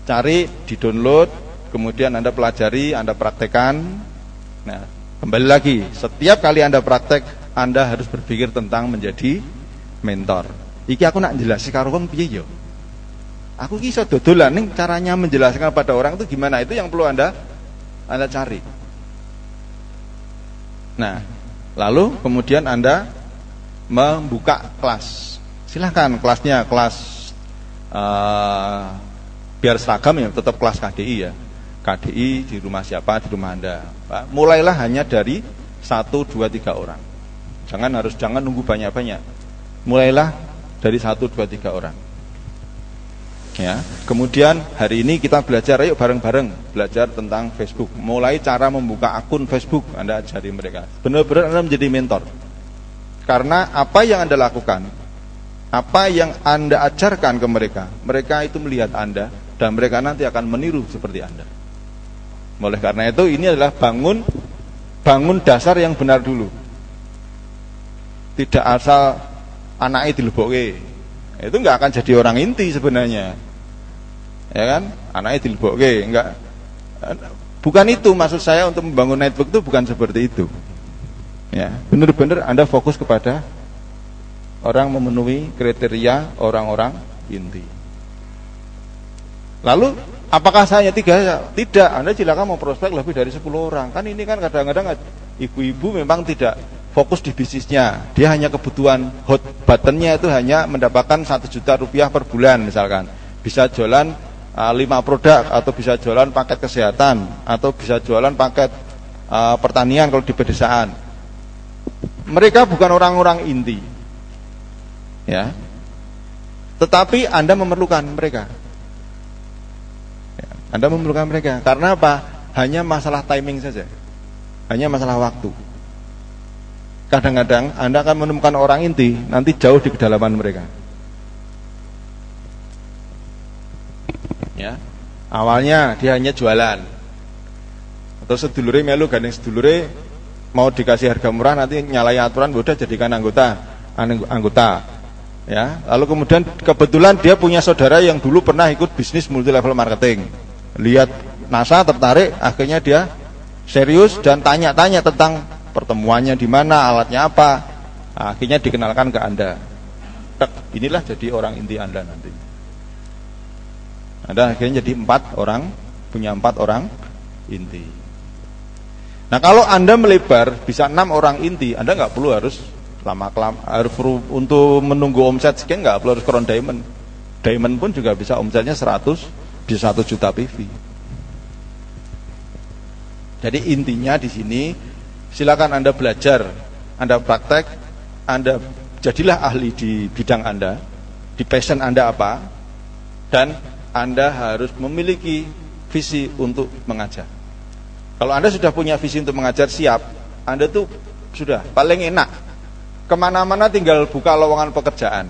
cari, di download, kemudian Anda pelajari, Anda praktekkan. Nah, kembali lagi, setiap kali Anda praktek, Anda harus berpikir tentang menjadi mentor. Iki aku nak jelaskan karo wong piye yo? Aku ki iso dodolan ning caranya menjelaskan pada orang itu gimana? Itu yang perlu Anda cari. Nah, lalu kemudian Anda membuka kelas. Silahkan kelasnya biar seragam ya, tetap kelas KDI ya. KDI di rumah siapa, di rumah Anda. Mulailah hanya dari 1, 2, 3 orang. Jangan nunggu banyak-banyak. Mulailah dari 1, 2, 3 orang. Ya. Kemudian hari ini kita belajar, ayo bareng-bareng belajar tentang Facebook. Mulai cara membuka akun Facebook Anda ajari mereka. Benar-benar Anda menjadi mentor. Karena apa yang Anda lakukan, apa yang Anda ajarkan ke mereka itu melihat Anda dan mereka nanti akan meniru seperti Anda. Oleh karena itu ini adalah bangun dasar yang benar dulu. Tidak asal anaknya dilebokke. Itu enggak akan jadi orang inti sebenarnya. Ya kan? Anaknya dilebokke, enggak. Bukan itu maksud saya untuk membangun network itu, bukan seperti itu. Ya, benar-benar Anda fokus kepada orang memenuhi kriteria orang-orang inti. Lalu apakah saya 3? Tidak, Anda silakan mau prospek lebih dari 10 orang. Kan ini kan kadang-kadang ibu-ibu memang tidak fokus di bisnisnya. Dia hanya kebutuhan hot buttonnya itu hanya mendapatkan 1 juta rupiah per bulan misalkan. Bisa jualan 5 produk, atau bisa jualan paket kesehatan, atau bisa jualan paket pertanian kalau di pedesaan. Mereka bukan orang-orang inti. Ya. Tetapi Anda memerlukan mereka. Anda memerlukan mereka. Karena apa? Hanya masalah timing saja. Hanya masalah waktu. Kadang-kadang Anda akan menemukan orang inti nanti jauh di kedalaman mereka. Ya. Awalnya dia hanya jualan. Atau sedulure melu gandeng sedulure mau dikasih harga murah, nanti nyalahi aturan, udah jadikan anggota. Ya. Lalu kemudian kebetulan dia punya saudara yang dulu pernah ikut bisnis multi level marketing. Lihat NASA tertarik, akhirnya dia serius dan tanya-tanya tentang pertemuannya di mana, alatnya apa. Nah, akhirnya dikenalkan ke Anda. Inilah jadi orang inti Anda nanti. Anda akhirnya jadi 4 orang, punya 4 orang inti. Nah, kalau Anda melebar bisa 6 orang inti, Anda nggak perlu harus harus untuk menunggu omset sekian, nggak perlu harus crown diamond. Diamond pun juga bisa omsetnya 100, bisa 1 juta PV. Jadi intinya di sini, silakan Anda belajar, Anda praktek, Anda jadilah ahli di bidang Anda, di passion Anda apa, dan Anda harus memiliki visi untuk mengajar. Kalau Anda sudah punya visi untuk mengajar, siap, Anda tuh sudah paling enak. Kemana-mana tinggal buka lowongan pekerjaan.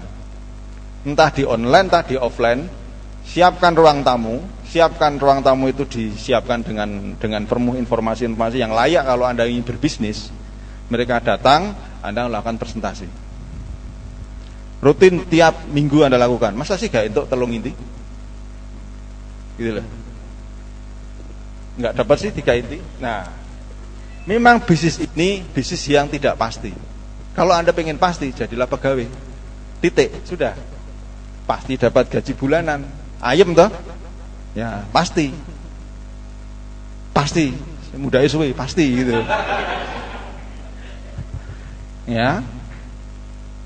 Entah di online, entah di offline. Siapkan ruang tamu. Siapkan ruang tamu itu disiapkan dengan penuh informasi-informasi yang layak kalau Anda ingin berbisnis. Mereka datang, Anda melakukan presentasi. Rutin tiap minggu Anda lakukan. Masa sih gak untuk telung inti? Gitu loh. Nggak dapat sih 3 inti. Nah, memang bisnis ini bisnis yang tidak pasti. Kalau Anda pengen pasti, jadilah pegawai. Titik, sudah. Pasti dapat gaji bulanan. Ayem toh? Ya, pasti. Pasti. Mudah suwe, pasti gitu. Ya.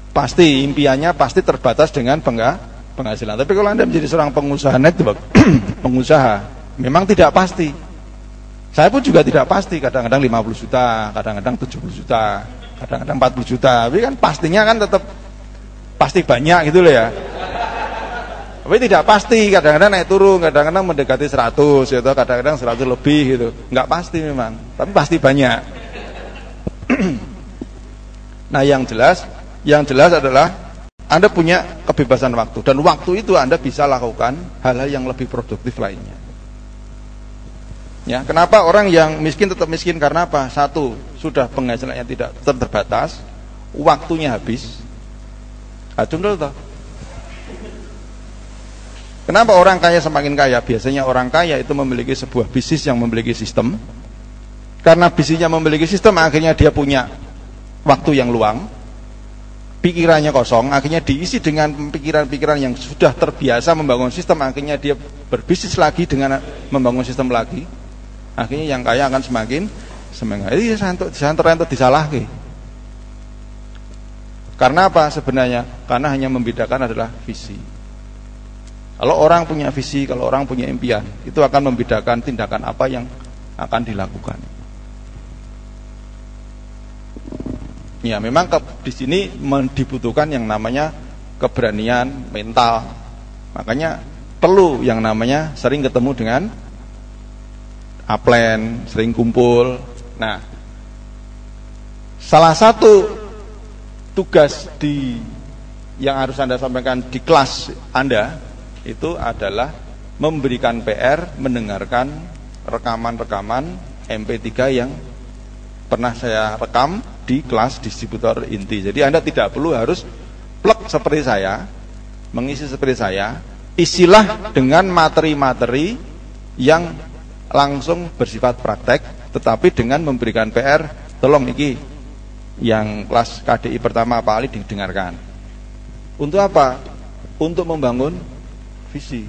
Pasti impiannya pasti terbatas dengan penghasilan. Tapi kalau Anda menjadi seorang pengusaha network, pengusaha, memang tidak pasti. Saya pun juga tidak pasti, kadang-kadang 50 juta, kadang-kadang 70 juta, kadang-kadang 40 juta. Tapi kan pastinya kan tetap pasti banyak gitu loh ya. Tapi tidak pasti, kadang-kadang naik turun, kadang-kadang mendekati 100 gitu, kadang-kadang 100 lebih gitu. Enggak pasti memang, tapi pasti banyak. Nah, yang jelas adalah Anda punya kebebasan waktu, dan waktu itu Anda bisa lakukan hal-hal yang lebih produktif lainnya. Ya, kenapa orang yang miskin tetap miskin? Karena apa? Satu, sudah penghasilannya tidak terbatas, waktunya habis. Acung dulu toh. Kenapa orang kaya semakin kaya? Biasanya orang kaya itu memiliki sebuah bisnis yang memiliki sistem. Karena bisnisnya memiliki sistem, akhirnya dia punya waktu yang luang, pikirannya kosong, akhirnya diisi dengan pikiran-pikiran yang sudah terbiasa membangun sistem, akhirnya dia berbisnis lagi dengan membangun sistem lagi. Akhirnya yang kaya akan semakin semangat. Ini santai disalahke. Karena apa sebenarnya? Karena hanya membedakan adalah visi. Kalau orang punya visi, kalau orang punya impian, itu akan membedakan tindakan apa yang akan dilakukan. Ya, memang di sini dibutuhkan yang namanya keberanian mental. Makanya perlu yang namanya sering ketemu dengan upline, sering kumpul. Nah, salah satu tugas yang harus Anda sampaikan di kelas Anda itu adalah memberikan PR, mendengarkan rekaman-rekaman MP3 yang pernah saya rekam di kelas distributor inti. Jadi Anda tidak perlu harus plek seperti saya, mengisi seperti saya, isilah dengan materi-materi yang langsung bersifat praktek, tetapi dengan memberikan PR, tolong iki yang kelas KDI pertama Pak Ali didengarkan. Untuk apa? Untuk membangun visi.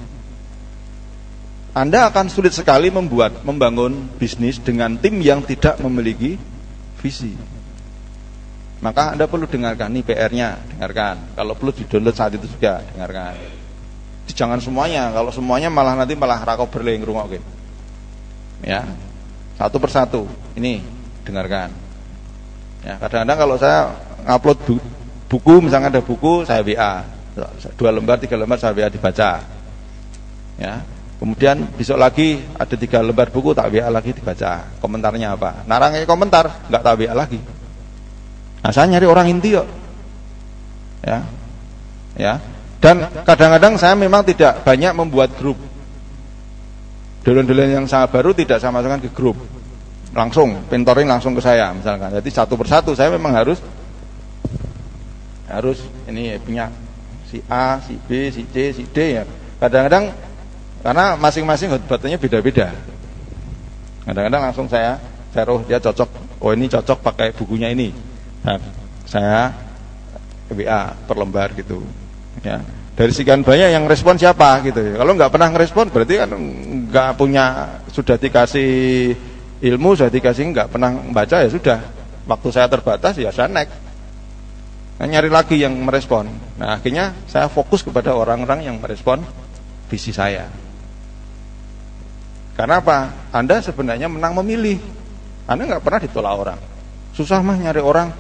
Anda akan sulit sekali membangun bisnis dengan tim yang tidak memiliki visi. Maka Anda perlu dengarkan, nih PR-nya, dengarkan. Kalau perlu di-download saat itu juga, dengarkan. Jangan semuanya, kalau semuanya malah nanti rakau berling rungokke. Ya, satu persatu ini dengarkan. Ya, kadang-kadang kalau saya ngupload buku, misalnya ada buku, saya WA 2 lembar, 3 lembar saya WA dibaca. Ya, kemudian besok lagi ada 3 lembar buku, tak WA lagi dibaca. Komentarnya apa? Narangnya komentar, nggak tak WA lagi. Nah, saya nyari orang inti kok. Ya, ya. Dan kadang-kadang saya memang tidak banyak membuat grup. Dolen-dolen yang sangat baru tidak saya masukkan ke grup, langsung mentoring langsung ke saya misalkan. Jadi satu persatu saya memang harus ini punya si A, si B, si C, si D ya. Kadang-kadang karena masing-masing khotbahnya beda-beda. Kadang-kadang langsung saya dia cocok, oh ini cocok pakai bukunya ini. Nah, saya WA per lembar gitu. Ya. Dari sekian banyak yang respon siapa gitu ya. Kalau nggak pernah ngerespon berarti kan nggak punya, sudah dikasih ilmu, sudah dikasih nggak pernah baca, ya sudah. Waktu saya terbatas ya saya next. Nah, nyari lagi yang merespon. Nah, akhirnya saya fokus kepada orang-orang yang merespon visi saya. Karena apa? Anda sebenarnya menang memilih. Anda nggak pernah ditolak orang. Susah mah nyari orang.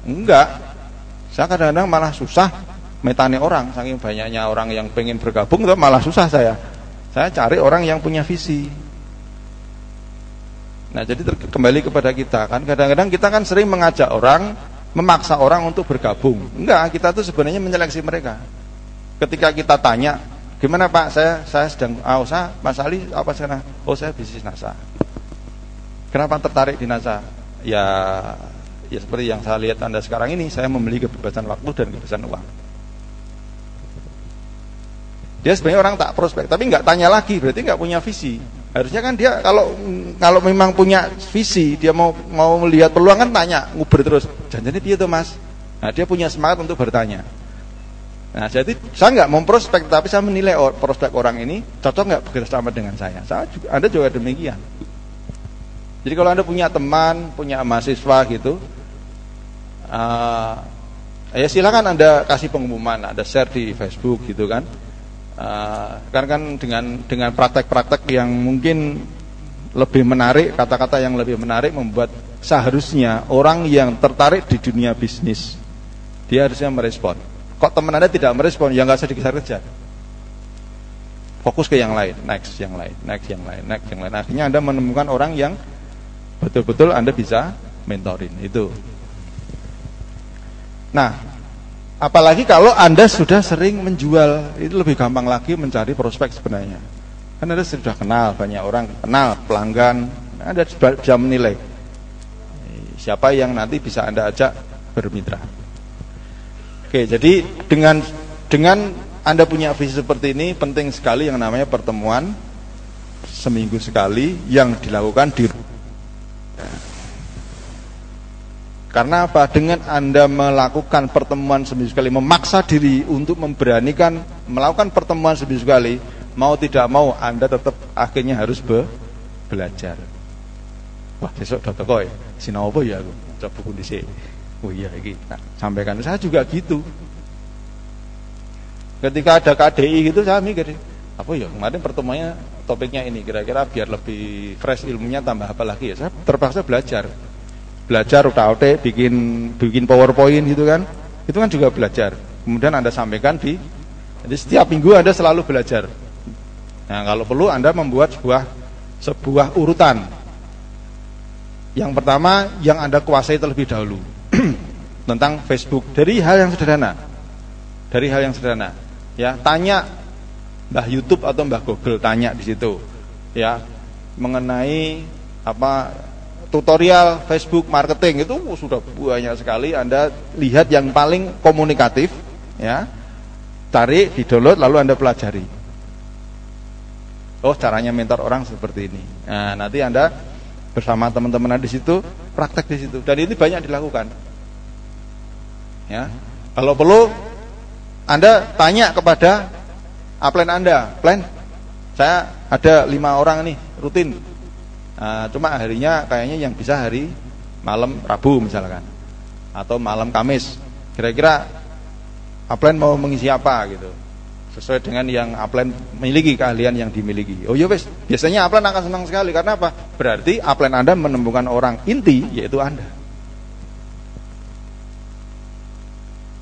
Enggak. Saya kadang-kadang malah susah metane orang, saking banyaknya orang yang pengen bergabung itu malah susah saya. Saya cari orang yang punya visi. Nah, jadi kembali kepada kita kan, kadang-kadang kita kan sering mengajak orang, memaksa orang untuk bergabung. Enggak, kita tuh sebenarnya menyeleksi mereka. Ketika kita tanya, gimana Pak, saya sedang usaha, Mas Ali apa sana? Oh, saya bisnis NASA. Kenapa tertarik di NASA? Ya seperti yang saya lihat Anda sekarang ini, saya memiliki kebebasan waktu dan kebebasan uang. Dia sebenarnya orang tak prospek, tapi nggak tanya lagi, berarti nggak punya visi. Harusnya kan dia kalau memang punya visi, dia mau melihat peluang kan tanya, nguber terus. Janjinya dia tuh Mas. Nah, dia punya semangat untuk bertanya. Nah, jadi saya nggak memprospek, tapi saya menilai prospek orang ini cocok nggak bekerjasama dengan saya. Anda juga demikian. Jadi kalau Anda punya teman, punya mahasiswa gitu, ya silakan Anda kasih pengumuman, Anda share di Facebook gitu kan. Karena kan dengan praktek-praktek yang mungkin lebih menarik, kata-kata yang lebih menarik membuat seharusnya orang yang tertarik di dunia bisnis dia harusnya merespon. Kok teman Anda tidak merespon, ya nggak usah dikejar-kejar. Fokus ke yang lain, next yang lain. Akhirnya Anda menemukan orang yang betul-betul Anda bisa mentorin itu. Nah, apalagi kalau Anda sudah sering menjual, itu lebih gampang lagi mencari prospek sebenarnya. Kan Anda sudah kenal, banyak orang kenal, pelanggan, Anda bisa menilai siapa yang nanti bisa Anda ajak bermitra. Oke, jadi dengan Anda punya visi seperti ini, penting sekali yang namanya pertemuan seminggu sekali yang dilakukan di. Karena apa? Dengan Anda melakukan pertemuan seminggu sekali, memaksa diri untuk memberanikan melakukan pertemuan seminggu sekali, mau tidak mau Anda tetap akhirnya harus belajar. Wah, besok udah teko ya. Sinau apa ya aku? Coba buku dhisik. Oh iya iki. Nah, sampaikan saya juga gitu. Ketika ada KDI gitu saya mikir, apa ya kemarin pertemuannya topiknya ini, kira-kira biar lebih fresh ilmunya tambah apa lagi ya. Saya terpaksa belajar utak-utik, bikin PowerPoint gitu kan. Itu kan juga belajar. Kemudian Anda sampaikan jadi setiap minggu Anda selalu belajar. Nah, kalau perlu Anda membuat sebuah urutan. Yang pertama yang Anda kuasai terlebih dahulu tentang Facebook, dari hal yang sederhana. Ya, tanya Mbah YouTube atau Mbah Google, tanya di situ. Ya, mengenai tutorial Facebook marketing itu sudah banyak sekali. Anda lihat yang paling komunikatif, ya, cari, di-download, lalu Anda pelajari. Oh, caranya mentor orang seperti ini. Nah, nanti Anda bersama teman-teman Anda di situ, praktek di situ. Dan ini banyak dilakukan. Ya, kalau perlu Anda tanya kepada upline Anda, plan, saya ada 5 orang nih rutin. Cuma harinya kayaknya yang bisa hari malam Rabu misalkan, atau malam Kamis. Kira-kira upline mau mengisi apa gitu, sesuai dengan yang upline memiliki, keahlian yang dimiliki. Oh ya wes, biasanya upline akan senang sekali. Karena apa? Berarti upline Anda menemukan orang inti, yaitu Anda.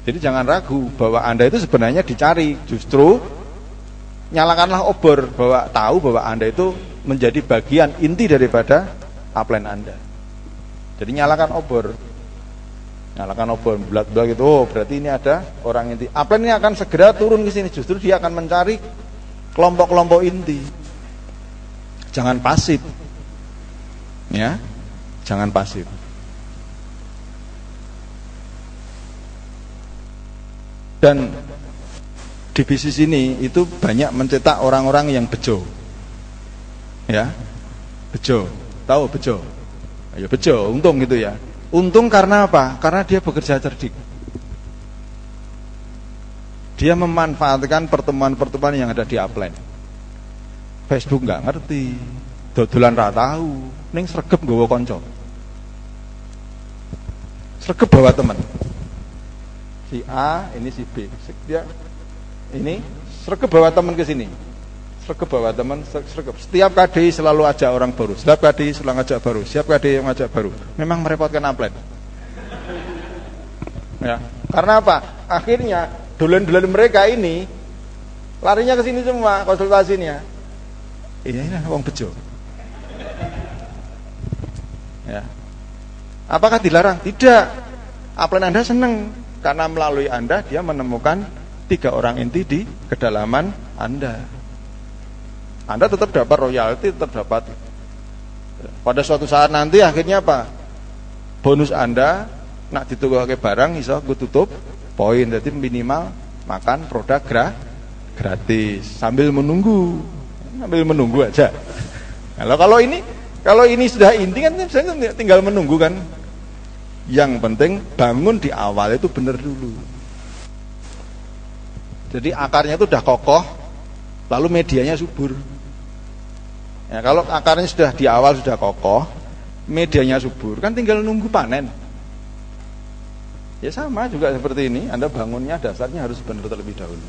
Jadi jangan ragu bahwa Anda itu sebenarnya dicari. Justru nyalakanlah obor, tahu bahwa Anda itu menjadi bagian inti daripada upline Anda. Jadi nyalakan obor, belak-belak gitu. Oh, berarti ini ada orang inti. Upline ini akan segera turun ke sini. Justru dia akan mencari kelompok-kelompok inti. Jangan pasif, ya, jangan pasif. Dan di bisnis ini itu banyak mencetak orang-orang yang bejo. Ya, bejo. Tahu bejo? Ya bejo, untung gitu ya. Untung karena apa? Karena dia bekerja cerdik. Dia memanfaatkan pertemuan-pertemuan yang ada di upline. Facebook nggak ngerti, dodolan ra tahu, ning sregep nggawa kanca. Sregep bawa teman. Si A, ini si B. Dia ini sregep bawa teman ke sini. Sregep bawa teman, sregep. Setiap KDI selalu ajak orang baru. Setiap KDI selalu ajak baru. Setiap KDI yang ajak baru. Memang merepotkan upline. Ya, karena apa? Akhirnya dolen-dolen mereka ini larinya ke sini semua konsultasinya. Iya, ini wong bejo. Ya. Apakah dilarang? Tidak. Upline Anda senang karena melalui Anda dia menemukan 3 orang inti di kedalaman Anda. Anda tetap dapat royalti, tetap dapat. Pada suatu saat nanti akhirnya apa? Bonus Anda nak dituku barang iso gue tutup poin, jadi minimal makan produk gratis sambil menunggu aja. Kalau ini sudah inti kan saya tinggal menunggu kan. Yang penting bangun di awal itu benar dulu. Jadi akarnya itu udah kokoh, lalu medianya subur. Ya, kalau akarnya sudah di awal sudah kokoh, medianya subur, kan tinggal nunggu panen. Ya sama juga seperti ini, Anda bangunnya dasarnya harus benar terlebih dahulu.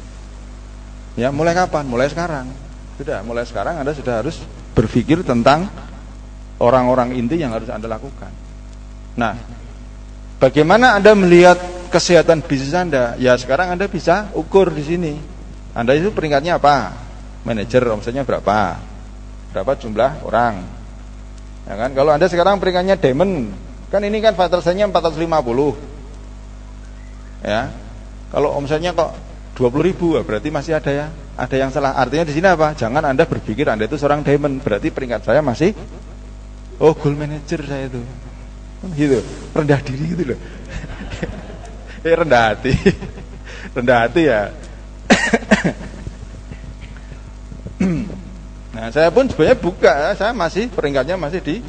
Ya mulai kapan? Mulai sekarang. Sudah, mulai sekarang Anda sudah harus berpikir tentang orang-orang inti yang harus Anda lakukan. Nah, bagaimana Anda melihat kesehatan bisnis Anda? Ya sekarang Anda bisa ukur di sini. Anda itu peringkatnya apa? Manajer, omsetnya berapa? Berapa jumlah orang? Ya kan? Kalau Anda sekarang peringkatnya diamond, kan ini kan vital sign-nya 450. Ya. Kalau omsetnya kok 20.000, berarti masih ada yang salah. Artinya di sini apa? Jangan Anda berpikir Anda itu seorang diamond, berarti peringkat saya masih gold manager saya itu. Gitu. Rendah diri gitu loh. Rendah hati. Rendah hati ya. Nah, saya pun sebenarnya buka ya, saya masih peringkatnya masih di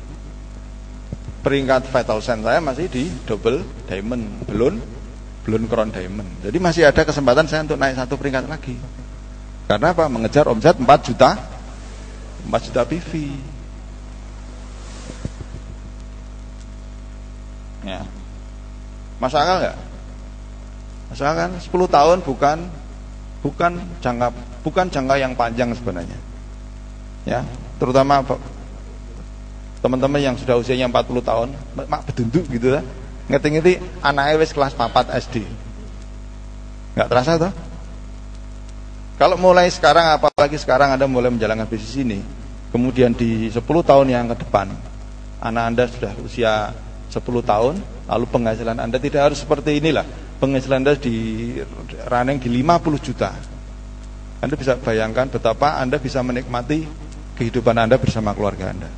peringkat vital sign saya masih di double diamond, belum crown diamond. Jadi masih ada kesempatan saya untuk naik 1 peringkat lagi. Karena apa? Mengejar omset 4 juta PV. Ya. Masuk akal enggak? Masuk akal kan? 10 tahun bukan jangka yang panjang sebenarnya. Ya, terutama teman-teman yang sudah usianya 40 tahun, mak bedunduk gitu lah. Ngerti-ngerti anaknya wis kelas 4 SD. Enggak terasa toh? Kalau mulai sekarang, apalagi sekarang Anda mulai menjalankan bisnis ini, kemudian di 10 tahun yang ke depan anak Anda sudah usia 10 tahun, lalu penghasilan Anda tidak harus seperti inilah. Penghasilan Anda di running di 50 juta. Anda bisa bayangkan betapa Anda bisa menikmati kehidupan Anda bersama keluarga Anda.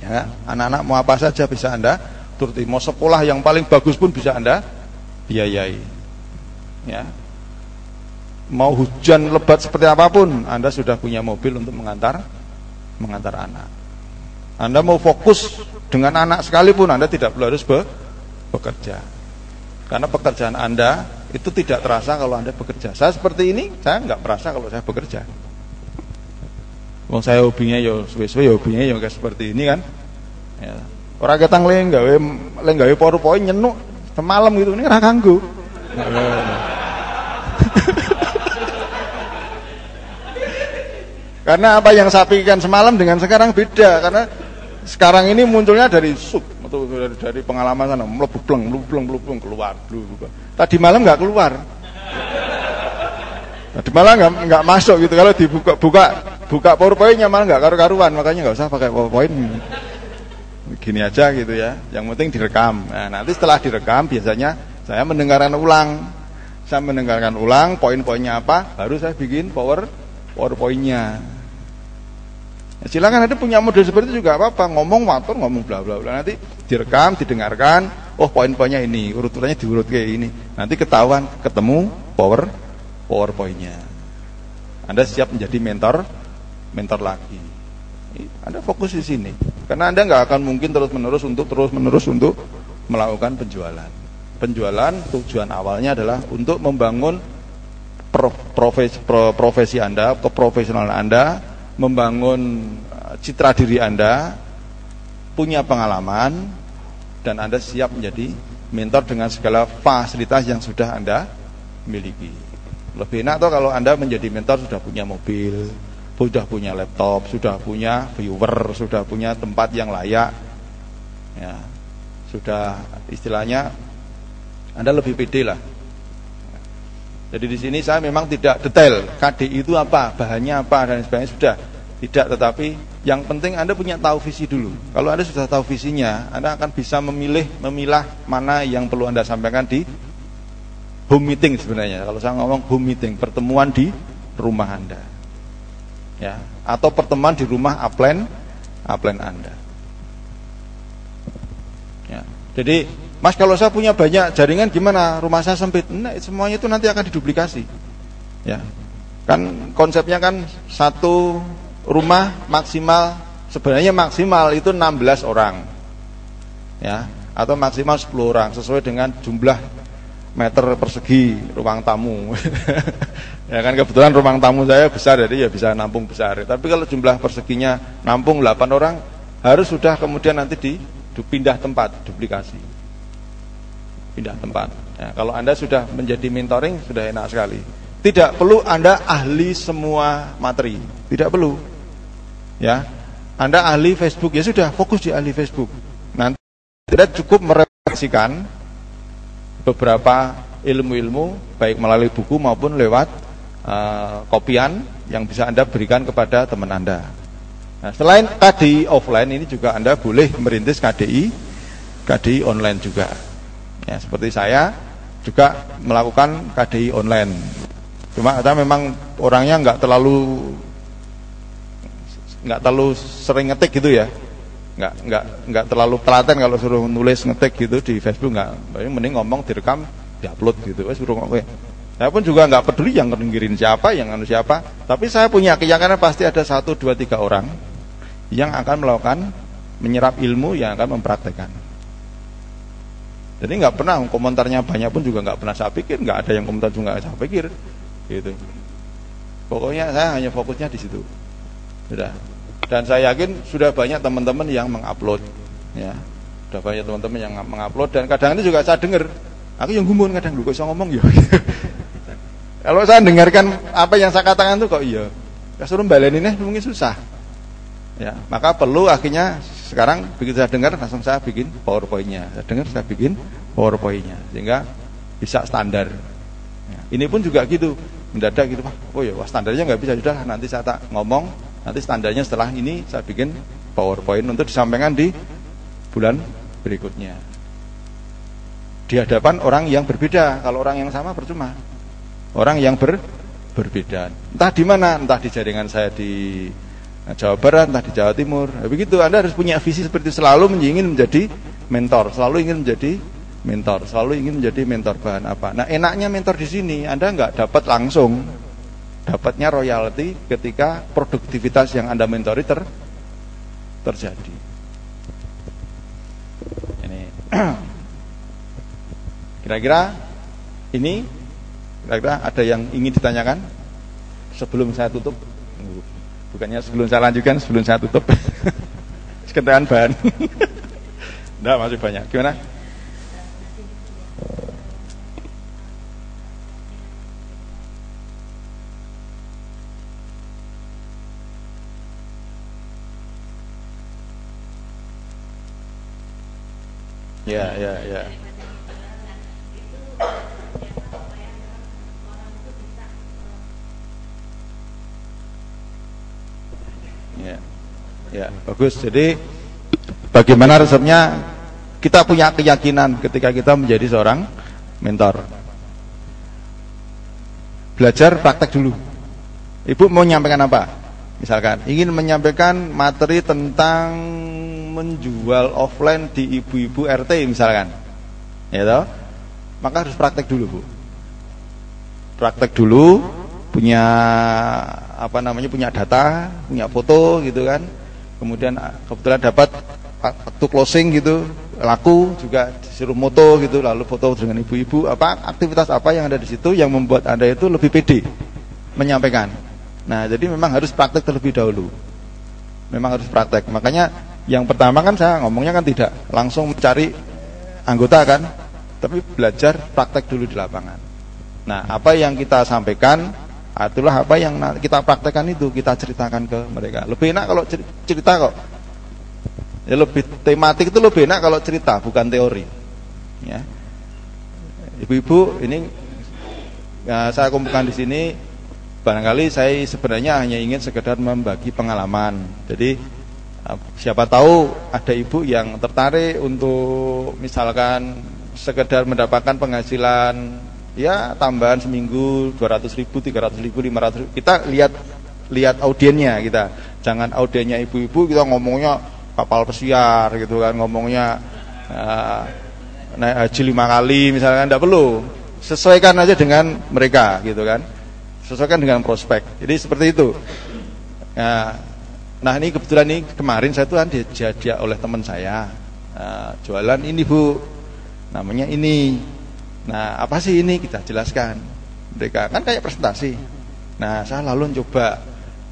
Ya, anak-anak mau apa saja bisa Anda turuti, mau sekolah yang paling bagus pun bisa Anda biayai. Ya. Mau hujan lebat seperti apapun, Anda sudah punya mobil untuk mengantar anak. Anda mau fokus dengan anak sekalipun, Anda tidak perlu harus bekerja. Karena pekerjaan Anda itu tidak terasa kalau Anda bekerja. Saya seperti ini, saya nggak merasa kalau saya bekerja. Wong saya hobinya yo suwe-suwe, hobinya yo kayak seperti ini kan. Ya. Orang ketang lenggawe PowerPoint nyenuk semalam gitu, ini ra ganggu. Karena apa yang saya pikirkan semalam dengan sekarang beda. Karena sekarang ini munculnya dari atau dari pengalaman sana, mlebu pleng keluar. Tadi malam nggak keluar. Tadi malam nggak masuk gitu. Kalau buka PowerPoint-nya malah nggak karu-karuan, makanya nggak usah pakai PowerPoint. Gini aja gitu ya. Yang penting direkam. Nah, nanti setelah direkam biasanya saya mendengarkan ulang. Saya mendengarkan ulang poin-poinnya apa, baru saya bikin PowerPoint-nya. Ya, silakan Anda punya model seperti itu juga apa-apa, ngomong bla bla bla, nanti direkam, didengarkan, oh poin-poinnya ini, urutannya diurut kayak ini. Nanti ketahuan, ketemu PowerPoint-nya. Anda siap menjadi mentor lagi. Anda fokus di sini. Karena Anda nggak akan mungkin terus-menerus untuk melakukan penjualan. Penjualan tujuan awalnya adalah untuk membangun profesi Anda, keprofesionalan Anda, membangun citra diri Anda, punya pengalaman, dan Anda siap menjadi mentor dengan segala fasilitas yang sudah Anda miliki. Lebih enak toh kalau Anda menjadi mentor sudah punya mobil, sudah punya laptop, sudah punya viewer, sudah punya tempat yang layak, ya, sudah istilahnya Anda lebih pede lah. Jadi di sini saya memang tidak detail KDI itu apa, bahannya apa dan sebagainya, sudah tidak, tetapi yang penting Anda punya tahu visi dulu. Kalau Anda sudah tahu visinya, Anda akan bisa memilah mana yang perlu Anda sampaikan di home meeting sebenarnya. Kalau saya ngomong home meeting, pertemuan di rumah Anda, ya, atau pertemuan di rumah upline Anda. Ya. Jadi, Mas, kalau saya punya banyak jaringan gimana? Rumah saya sempit. Nah, semuanya itu nanti akan diduplikasi. Ya. Kan konsepnya kan satu rumah maksimal, sebenarnya maksimal itu 16 orang. Ya, atau maksimal 10 orang sesuai dengan jumlah meter persegi ruang tamu. Ya kan kebetulan ruang tamu saya besar, jadi ya bisa nampung besar. Tapi kalau jumlah perseginya nampung 8 orang, harus sudah kemudian nanti dipindah tempat, duplikasi. Pindah tempat. Ya, kalau Anda sudah menjadi mentoring, sudah enak sekali. Tidak perlu Anda ahli semua materi, tidak perlu. Ya, Anda ahli Facebook, ya sudah fokus di ahli Facebook. Nanti Anda cukup merefleksikan beberapa ilmu-ilmu baik melalui buku maupun lewat kopian yang bisa Anda berikan kepada teman Anda. Nah, selain KDI offline, ini juga Anda boleh merintis KDI online juga. Ya, seperti saya juga melakukan KDI online. Cuma saya memang orangnya nggak terlalu sering ngetik gitu ya. Nggak terlalu telaten kalau suruh nulis ngetik gitu di Facebook, nggak. Mending ngomong direkam, diupload gitu. Suruh ngomong. Saya pun juga nggak peduli yang ngirim siapa, yang anu siapa. Tapi saya punya keyakinan pasti ada 1, 2, 3 orang yang akan melakukan menyerap ilmu yang akan mempraktekkan. Jadi nggak pernah komentarnya banyak pun juga nggak pernah saya pikir, nggak ada yang komentar juga saya pikir, gitu. Pokoknya saya hanya fokusnya di situ. Sudah. Dan saya yakin sudah banyak teman-teman yang mengupload, ya. Sudah banyak teman-teman yang mengupload, dan kadang itu juga saya dengar, aku yang gumun kadang, lu kok bisa ngomong ya. Kalau saya dengarkan apa yang saya katakan itu kok iya, ya suruh baleninnya mungkin susah. Ya, maka perlu akhirnya sekarang begitu saya dengar langsung saya bikin PowerPoint-nya. Saya dengar saya bikin PowerPoint-nya sehingga bisa standar. Ya, ini pun juga gitu, mendadak gitu, Pak. Oh ya, standarnya nggak bisa, sudah nanti saya tak ngomong. Nanti standarnya setelah ini saya bikin PowerPoint untuk disampaikan di bulan berikutnya. Di hadapan orang yang berbeda. Kalau orang yang sama percuma. Orang yang berbeda. Entah di mana, entah di jaringan saya di Jawa Barat, entah di Jawa Timur. Begitu, Anda harus punya visi seperti selalu ingin menjadi mentor, selalu ingin menjadi mentor, selalu ingin menjadi mentor bahan apa. Nah, enaknya mentor di sini Anda nggak dapat langsung, dapatnya royalti ketika produktivitas yang Anda mentori terjadi. Ini kira-kira ada yang ingin ditanyakan sebelum saya tutup? Bukannya sebelum saya lanjutkan, sebelum saya tutup. Sekian bahan. Enggak, masih banyak. Gimana? Ya. Ya, bagus. Jadi bagaimana resepnya? Kita punya keyakinan ketika kita menjadi seorang mentor. Belajar, praktek dulu. Ibu mau menyampaikan apa? Misalkan ingin menyampaikan materi tentang menjual offline di ibu-ibu RT misalkan. Ya toh? Maka harus praktek dulu, Bu. Praktek dulu, punya punya data, punya foto gitu kan. kemudian kebetulan dapat waktu closing gitu, laku juga disuruh moto gitu, lalu foto dengan ibu-ibu, aktivitas apa yang ada di situ yang membuat Anda itu lebih pede menyampaikan. Nah, jadi memang harus praktek terlebih dahulu. Memang harus praktek. Makanya yang pertama kan saya ngomongnya kan tidak langsung mencari anggota kan, tapi belajar praktek dulu di lapangan. Nah, apa yang kita sampaikan, itulah apa yang kita praktekkan itu, kita ceritakan ke mereka. Lebih enak kalau cerita kok. Ya lebih tematik itu lebih enak kalau cerita, bukan teori. Ya. Ibu-ibu, ini saya kumpulkan di sini. Barangkali saya sebenarnya hanya ingin sekedar membagi pengalaman. Jadi siapa tahu ada ibu yang tertarik untuk misalkan sekedar mendapatkan penghasilan ya tambahan seminggu 200.000, 300.000, 500.000. Kita lihat audiennya kita. Jangan audiennya ibu-ibu kita ngomongnya kapal pesiar gitu kan, ngomongnya naik haji 5 kali misalkan, tidak perlu. Sesuaikan aja dengan mereka gitu kan. Sesuaikan dengan prospek. Jadi seperti itu. Nah ini kebetulan nih kemarin saya tuh diajak oleh teman saya jualan ini Bu, namanya ini. Nah apa sih ini, kita jelaskan. Mereka kan kayak presentasi. Nah saya lalu coba.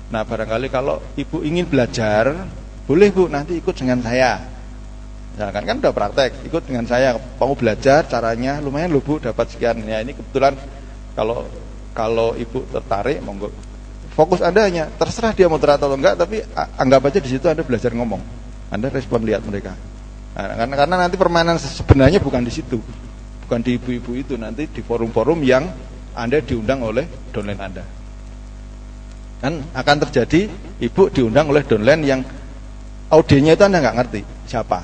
Nah barangkali kalau ibu ingin belajar, boleh Bu nanti ikut dengan saya. Misalkan kan udah praktek, ikut dengan saya. Mau belajar caranya lumayan loh Bu, dapat sekian. Ya ini kebetulan kalau ibu tertarik, monggo. Fokus Anda hanya terserah dia moderator atau enggak, tapi anggap aja di situ Anda belajar ngomong. Anda respon lihat mereka. Nah, karena nanti permainan sebenarnya bukan di situ, bukan di ibu-ibu itu, nanti di forum-forum yang Anda diundang oleh downline Anda. Kan akan terjadi ibu diundang oleh downline yang audiennya itu Anda nggak ngerti siapa.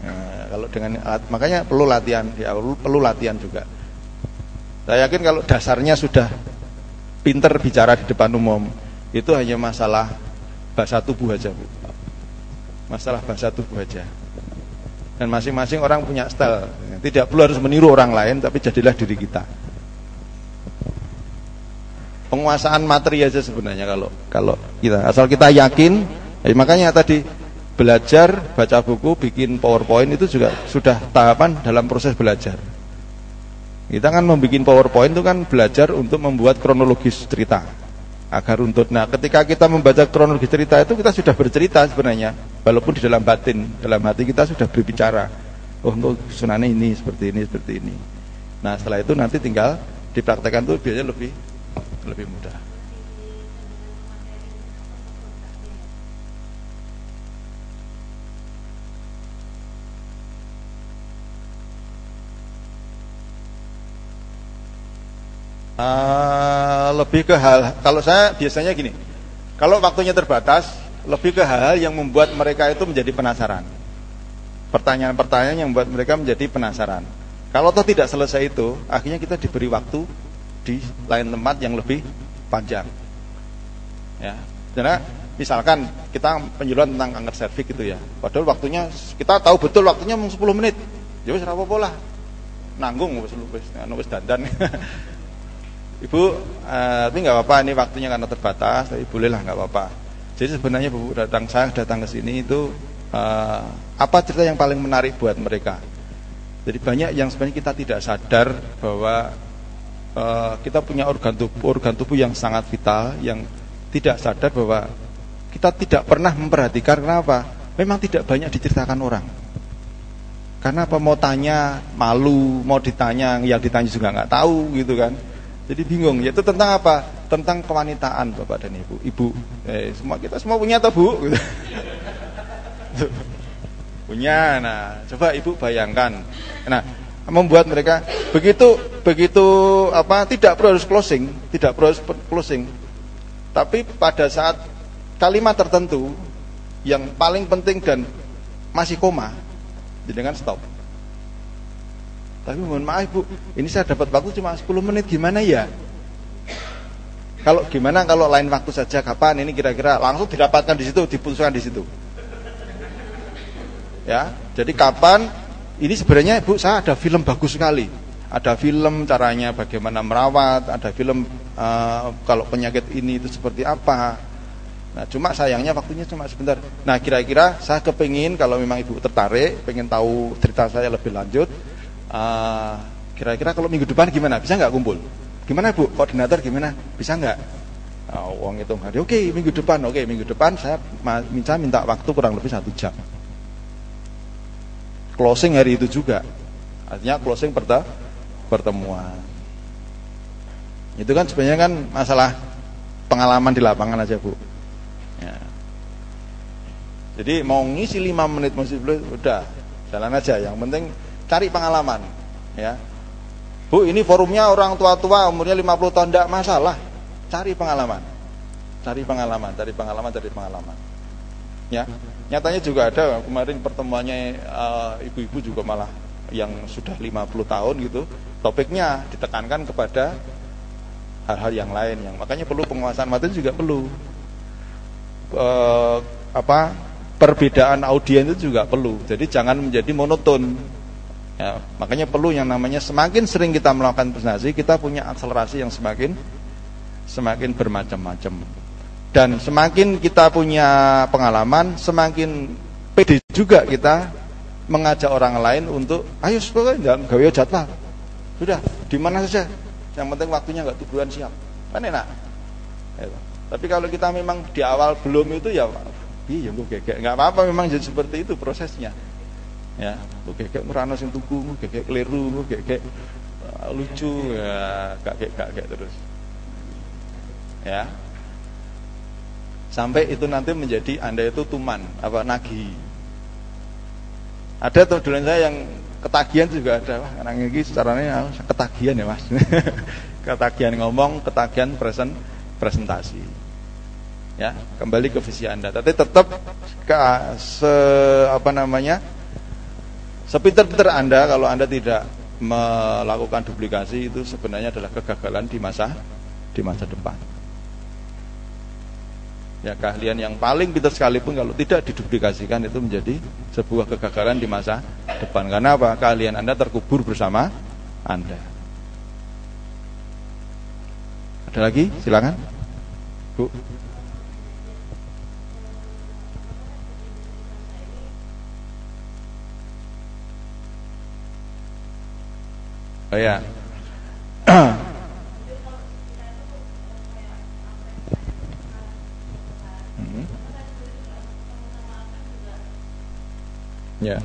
Nah, kalau dengan makanya perlu latihan, ya perlu latihan juga. Saya yakin kalau dasarnya sudah pinter bicara di depan umum, itu hanya masalah bahasa tubuh aja Bu. Masalah bahasa tubuh aja. Dan masing-masing orang punya style. Tidak perlu harus meniru orang lain, tapi jadilah diri kita. Penguasaan materi aja sebenarnya kalau kita asal kita yakin, makanya tadi belajar, baca buku, bikin PowerPoint itu juga sudah tahapan dalam proses belajar. Kita kan membuat PowerPoint itu kan belajar untuk membuat kronologis cerita. Agar ketika kita membaca kronologis cerita itu kita sudah bercerita sebenarnya, walaupun di dalam batin, dalam hati kita sudah berbicara. Oh, untuk susunannya ini seperti ini. Nah, setelah itu nanti tinggal dipraktekkan tuh biasanya lebih mudah. Lebih ke hal, kalau saya biasanya gini, kalau waktunya terbatas, lebih ke hal yang membuat mereka itu menjadi penasaran. Pertanyaan-pertanyaan yang membuat mereka menjadi penasaran. Kalau toh tidak selesai itu, akhirnya kita diberi waktu di lain tempat yang lebih panjang. Ya, karena misalkan kita penyuluhan tentang kanker serviks gitu ya, padahal waktunya kita tahu betul waktunya 10 menit. Ya wis ora apa-apa lah. Nanggung wis dandan. Ibu, tapi nggak apa-apa, ini waktunya karena terbatas, tapi bolehlah nggak apa-apa. Jadi sebenarnya Bu datang ke sini itu apa cerita yang paling menarik buat mereka? Jadi banyak yang sebenarnya kita tidak sadar bahwa kita punya organ tubuh yang sangat vital, yang tidak sadar bahwa kita tidak pernah memperhatikan. Kenapa? Memang tidak banyak diceritakan orang. Karena apa? Mau tanya malu, mau ditanya yang ditanya juga nggak tahu gitu kan. Jadi bingung, yaitu tentang apa? Tentang kewanitaan Bapak dan Ibu. Kita semua punya atau Bu? Gitu. Punya. Nah, coba Ibu bayangkan. Nah, membuat mereka begitu tidak perlu harus closing. Tapi pada saat kalimat tertentu yang paling penting dan masih koma, jangan stop. Tapi mohon maaf Bu, ini saya dapat waktu cuma 10 menit, gimana ya? Kalau lain waktu saja, kapan ini kira-kira langsung didapatkan di situ, diputuskan di situ. Ya, jadi kapan? Ini sebenarnya Bu, saya ada film bagus sekali. Ada film caranya bagaimana merawat, ada film kalau penyakit ini itu seperti apa. Nah, cuma sayangnya waktunya cuma sebentar. Nah, kira-kira saya kepingin kalau memang ibu tertarik, pengen tahu cerita saya lebih lanjut, kira-kira kalau minggu depan gimana? Bisa nggak kumpul? Gimana bu? Koordinator gimana? Bisa nggak? Uang hitung hari. Oke, minggu depan saya minta waktu kurang lebih 1 jam. Closing hari itu juga. Artinya closing pertemuan. Itu kan sebenarnya kan masalah pengalaman di lapangan aja bu. Ya. Jadi mau ngisi 5 menit udah jalan aja. Yang penting cari pengalaman. Ya, bu ini forumnya orang tua-tua umurnya 50 tahun tidak masalah. Cari pengalaman. Ya, nyatanya juga ada kemarin pertemuannya ibu-ibu juga malah yang sudah 50 tahun gitu. Topiknya ditekankan kepada hal-hal yang lain yang makanya perlu penguasaan materi juga perlu. Perbedaan audiens itu juga perlu. Jadi jangan menjadi monoton. Ya, makanya perlu yang namanya semakin sering kita melakukan presentasi, kita punya akselerasi yang semakin bermacam-macam. Dan semakin kita punya pengalaman, semakin pede juga kita mengajak orang lain untuk ayo pokoknya gawe jadwal. Sudah, di mana saja. Yang penting waktunya enggak tubuhan siap. Kan enak. Ya, tapi kalau kita memang di awal belum itu ya iya gue gegek. Enggak apa-apa memang jadi seperti itu prosesnya. Ya, gue gegek merano sing tuku, gue gegek keliru, gue gegek lucu, ya gak terus. Ya. Sampai itu nanti menjadi Anda itu tuman, nagih. Ada tuh duluan saya yang ketagihan juga ada. Wah, anak ini caranya ketagihan ya, Mas. Ketagihan ngomong, ketagihan presentasi. Ya, kembali ke visi Anda. Tapi tetap sepinter-pinter Anda, kalau Anda tidak melakukan duplikasi itu sebenarnya adalah kegagalan di masa depan. Ya, keahlian yang paling pintar sekalipun kalau tidak diduplikasikan itu menjadi sebuah kegagalan di masa depan. Karena apa? Keahlian Anda terkubur bersama Anda. Ada lagi? Silakan, Bu. Oh ya. Ya.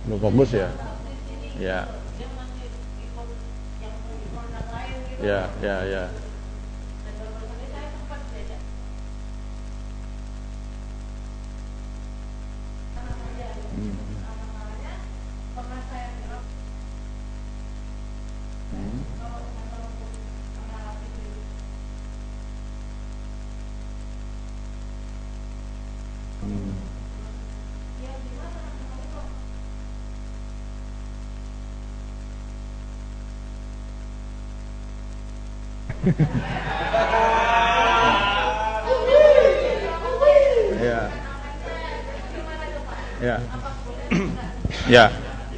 Belum fokus ya. Ya. Ya. Ya.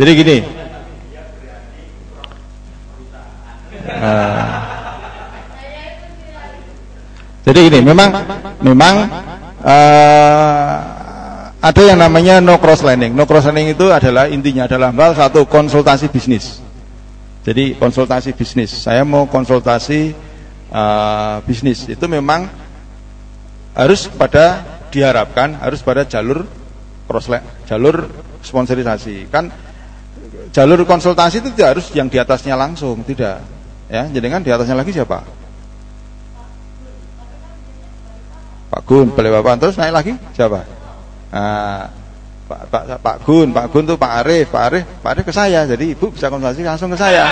Jadi gini. Memang ada yang namanya no cross lining. No cross lining itu adalah intinya adalah satu konsultasi bisnis. Jadi konsultasi bisnis. Saya mau konsultasi bisnis itu memang diharapkan harus pada jalur jalur sponsorisasi. Kan jalur konsultasi itu tidak harus yang di atasnya langsung, tidak. Ya, jadi kan di atasnya lagi siapa? Pak Gun, Balai Papan, terus naik lagi siapa? Nah, Pak Gun tuh Pak Arif ke saya. Jadi Ibu bisa konsultasi langsung ke saya.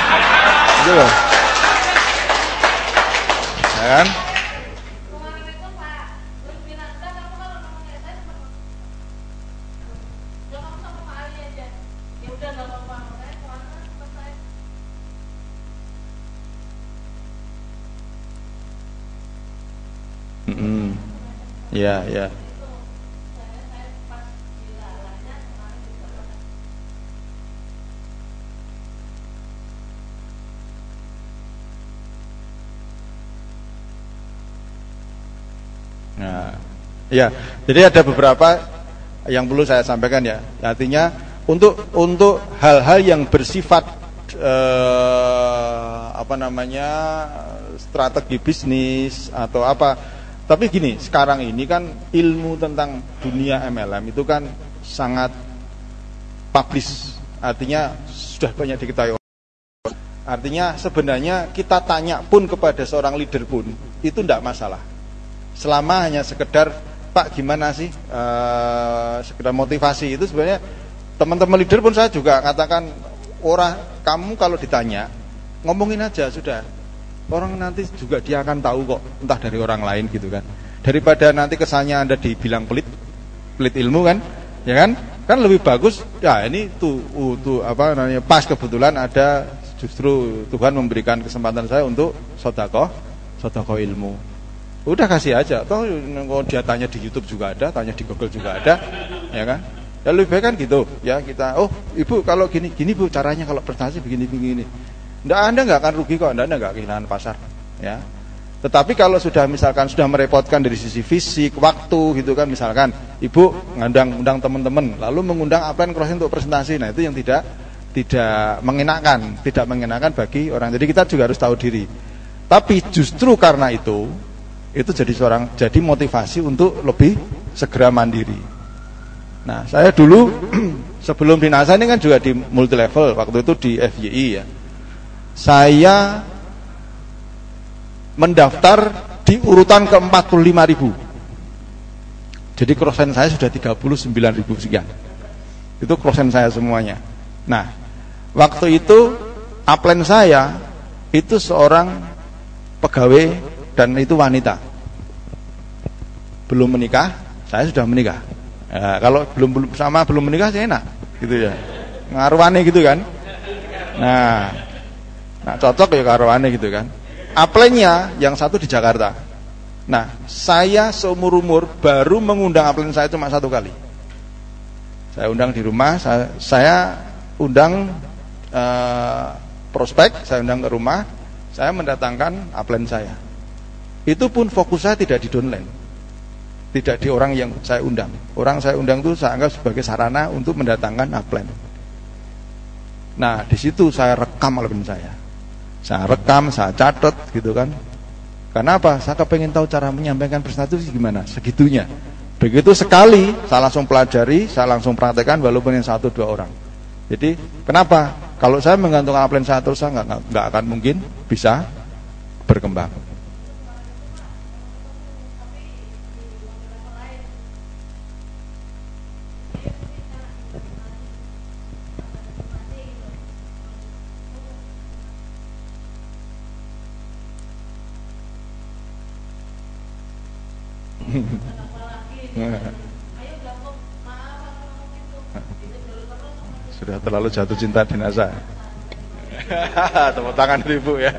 Gitu loh. Ya kan? Ya. Nah, ya, jadi ada beberapa yang perlu saya sampaikan ya. Artinya untuk hal-hal yang bersifat strategi bisnis atau apa. Tapi gini, sekarang ini kan ilmu tentang dunia MLM itu kan sangat publish, artinya sudah banyak diketahui. Artinya sebenarnya kita tanya pun kepada seorang leader pun itu tidak masalah. Selama hanya sekedar, Pak gimana sih, sekedar motivasi, itu sebenarnya teman-teman leader pun saya juga katakan, kamu kalau ditanya ngomongin aja sudah. Orang nanti juga dia akan tahu kok, entah dari orang lain gitu kan. Daripada nanti kesannya Anda dibilang pelit ilmu kan, ya kan? Kan lebih bagus ya ini pas kebetulan ada, justru Tuhan memberikan kesempatan saya untuk sedekah ilmu. Udah kasih aja. Toh dia tanya di YouTube juga ada, tanya di Google juga ada, ya kan? Ya lebih baik kan gitu. Ya kita, Ibu kalau gini Bu caranya kalau prestasi begini. Anda nggak akan rugi kok, Anda nggak kehilangan pasar, ya. Tetapi kalau sudah misalkan sudah merepotkan dari sisi fisik, waktu gitu kan, misalkan Ibu undang teman-teman, lalu mengundang upline crossing untuk presentasi, nah itu yang tidak mengenakan bagi orang. Jadi kita juga harus tahu diri. Tapi justru karena itu jadi motivasi untuk lebih segera mandiri. Nah, saya dulu sebelum di NASA ini kan juga di multi level, waktu itu di FYI ya. Saya mendaftar di urutan ke-45.000. Jadi crossan saya sudah 39.000 sekian. Itu crossan saya semuanya. Nah, waktu itu upline saya itu seorang pegawai dan itu wanita. Belum menikah, saya sudah menikah. Kalau belum menikah saya enak gitu ya. Ngaruhane gitu kan. Nah cocok ya karuannya gitu kan. Upline-nya yang satu di Jakarta. Nah saya seumur baru mengundang upline saya cuma 1 kali. Saya undang di rumah, saya undang prospek, saya undang ke rumah, saya mendatangkan upline saya. Itu pun fokus saya tidak di downline, tidak di orang yang saya undang. Orang saya undang itu saya anggap sebagai sarana untuk mendatangkan upline. Nah di situ saya rekam upline saya. Saya rekam, saya catat gitu kan. Karena apa? Saya kepengen tahu cara menyampaikan presentasi gimana, segitunya. Begitu sekali, saya langsung pelajari, saya langsung praktekkan walaupun yang 1-2 orang. Jadi, kenapa? Kalau saya menggantungkan upline saya terus, saya nggak akan mungkin bisa berkembang. Sudah terlalu jatuh cinta di NASA. Tepuk tangan Ibu ya.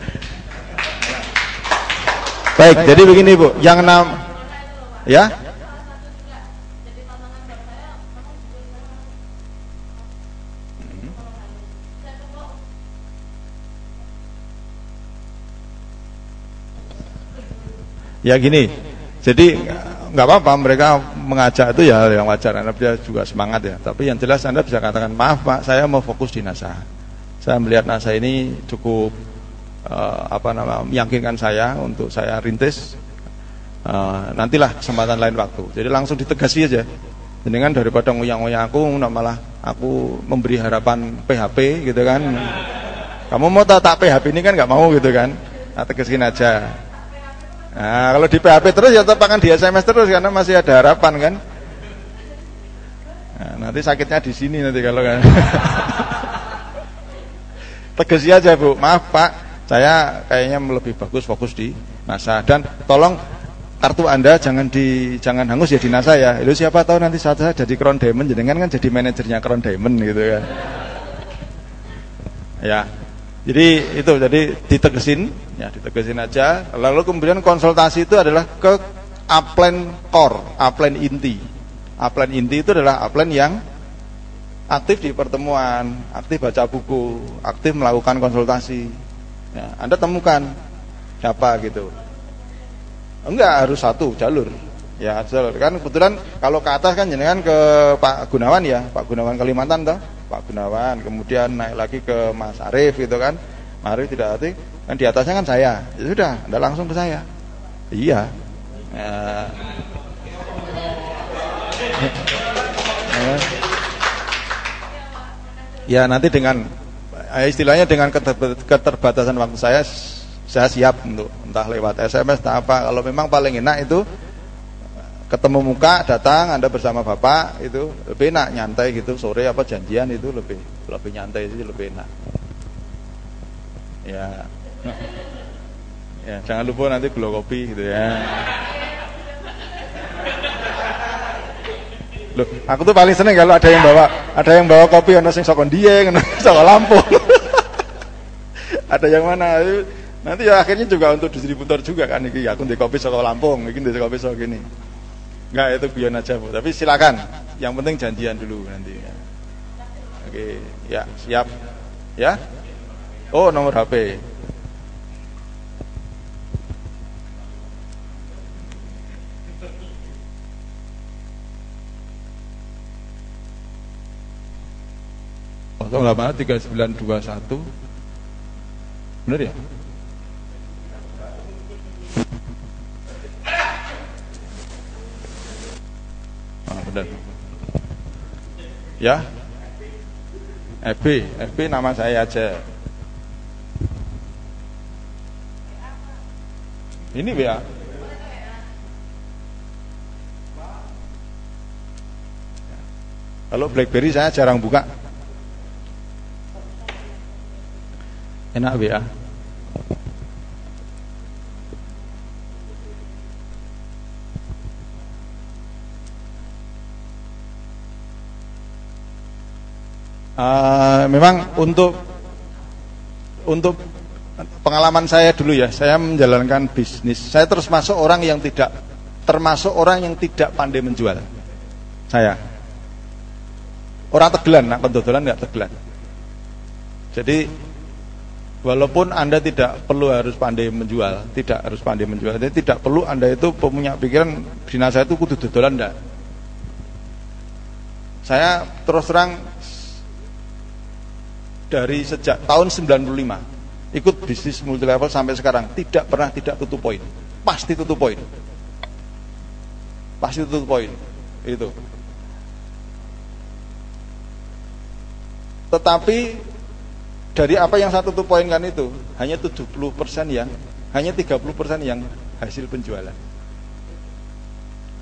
Baik, jadi begini Bu, yang ya. Ya gini, jadi nggak apa-apa mereka mengajak itu ya yang wajar, karena dia juga semangat ya. Tapi yang jelas Anda bisa katakan, maaf Pak, saya mau fokus di NASA. Saya melihat NASA ini cukup meyakinkan saya untuk saya rintis. Nantilah kesempatan lain waktu. Jadi langsung ditegasi aja. Jadi kan daripada ngoyang-ngoyang aku, malah aku memberi harapan PHP gitu kan. Kamu mau tak PHP ini kan nggak mau gitu kan. Nah, tegasin aja. Nah, kalau di PHP terus ya tetap akan di SMS terus karena masih ada harapan kan. Nah, nanti sakitnya di sini nanti kalau kan. Tegesi aja Bu, maaf Pak, saya kayaknya lebih bagus fokus di NASA dan tolong kartu Anda jangan hangus ya di NASA ya. Itu siapa tahu nanti saat saya jadi Crown Diamond, jenengan kan jadi manajernya Crown Diamond gitu kan. Ya. Jadi ditegesin aja. Lalu kemudian konsultasi itu adalah ke upline core, upline inti. Upline inti itu adalah upline yang aktif di pertemuan, aktif baca buku, aktif melakukan konsultasi. Ya, Anda temukan siapa gitu. Enggak harus satu jalur. Ya, kan kebetulan kalau ke atas kan jenengan ke Pak Gunawan ya, Pak Gunawan Kalimantan toh, Pak Gunawan, kemudian naik lagi ke Mas Arief gitu kan. Mas Arief tidak hati, kan di atasnya kan saya. Ya sudah, Anda langsung ke saya. Iya. Ya nanti dengan istilahnya dengan keterbatasan waktu saya siap untuk entah lewat SMS atau apa. Kalau memang paling enak itu ketemu muka, datang Anda bersama Bapak, itu lebih enak, nyantai gitu, sore apa janjian itu lebih nyantai sih, lebih enak. Ya. Ya, jangan lupa nanti glow kopi gitu ya. Loh, aku tuh paling seneng kalau ada yang bawa kopi ono sing saka Dieng, ono saka Lampung. Ada yang mana? Nanti ya akhirnya juga untuk distributor juga kan iki aku ndek kopi saka Lampung, iki ndek kopi saka gini. Enggak, itu guyon aja, Bu. Tapi silakan. Yang penting janjian dulu nanti ya. Oke, ya, siap. Ya? Oh, nomor HP. Kosong 3921. Benar ya? Benar. Ya. FB nama saya aja. Ini WA. Kalau BlackBerry saya jarang buka. Enak WA. Memang untuk pengalaman saya dulu ya, saya menjalankan bisnis. Saya termasuk orang yang tidak pandai menjual. Saya orang tegelan, nak pendodolan nggak tegelan. Jadi walaupun Anda tidak perlu harus pandai menjual, jadi tidak perlu Anda itu punya pikiran dina saya itu kudu dodolan enggak. Saya terus terang dari sejak tahun 95 ikut bisnis multi level sampai sekarang tidak pernah tidak tutup poin. Pasti tutup poin. Itu. Tetapi dari apa yang saya tutup poin kan itu hanya 70% hanya 30% yang hasil penjualan.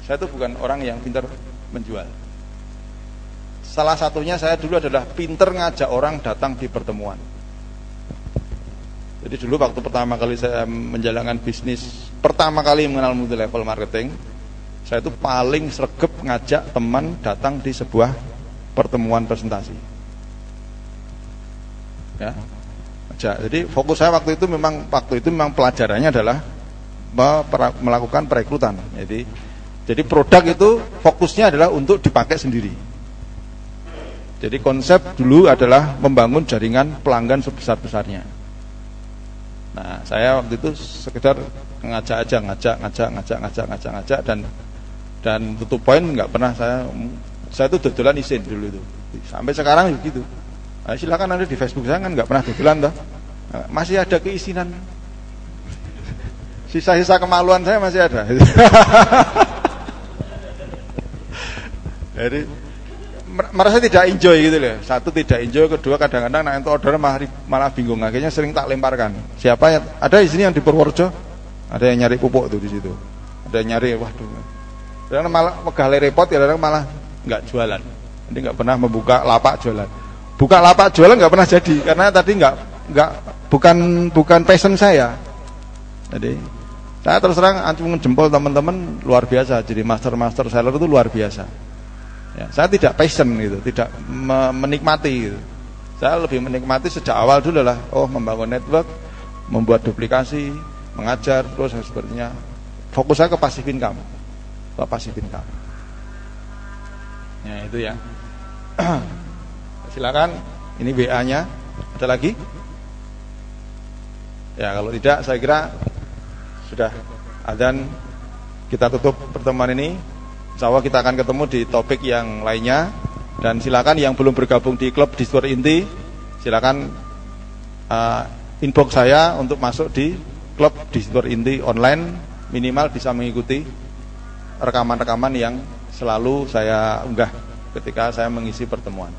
Saya itu bukan orang yang pintar menjual. Salah satunya saya dulu adalah pinter ngajak orang datang di pertemuan. Jadi dulu waktu pertama kali saya menjalankan bisnis, pertama kali mengenal multi level marketing, saya itu paling sregep ngajak teman datang di sebuah pertemuan presentasi. Ya. Jadi fokus saya waktu itu memang pelajarannya adalah melakukan perekrutan. Jadi produk itu fokusnya adalah untuk dipakai sendiri. Jadi konsep dulu adalah membangun jaringan pelanggan sebesar-besarnya. Nah, saya waktu itu sekedar ngajak dan tutup poin nggak pernah saya itu dodolan isin dulu itu. Sampai sekarang begitu. Nah, silakan Anda di Facebook saya kan nggak pernah dodolan toh. Nah, masih ada keisinan. Sisa-sisa kemaluan saya masih ada. Jadi merasa tidak enjoy gitu loh. Satu tidak enjoy, kedua kadang-kadang nak untuk order malah bingung. Akhirnya sering tak lemparkan. Siapa yang ada di sini yang di Purworejo? Ada yang nyari pupuk tuh di situ. Ada yang nyari, waduh. Kadang malah megale repot, kadang malah nggak jualan. Jadi nggak pernah membuka lapak jualan. Buka lapak jualan nggak pernah jadi karena tadi bukan passion saya. Jadi saya terus terang acung jempol teman-teman luar biasa. Jadi master seller itu luar biasa. Ya, saya tidak passion gitu, tidak menikmati gitu. Saya lebih menikmati sejak awal dulu lah, membangun network, membuat duplikasi, mengajar, terus sepertinya fokus saya ke passive income. Ya itu ya. Silakan, ini WA-nya. Ada lagi? Ya kalau tidak saya kira sudah adzan kita tutup pertemuan ini. Insya Allah kita akan ketemu di topik yang lainnya. Dan silakan yang belum bergabung di klub Diskur Inti, silakan inbox saya untuk masuk di klub Diskur Inti online, minimal bisa mengikuti rekaman-rekaman yang selalu saya unggah ketika saya mengisi pertemuan.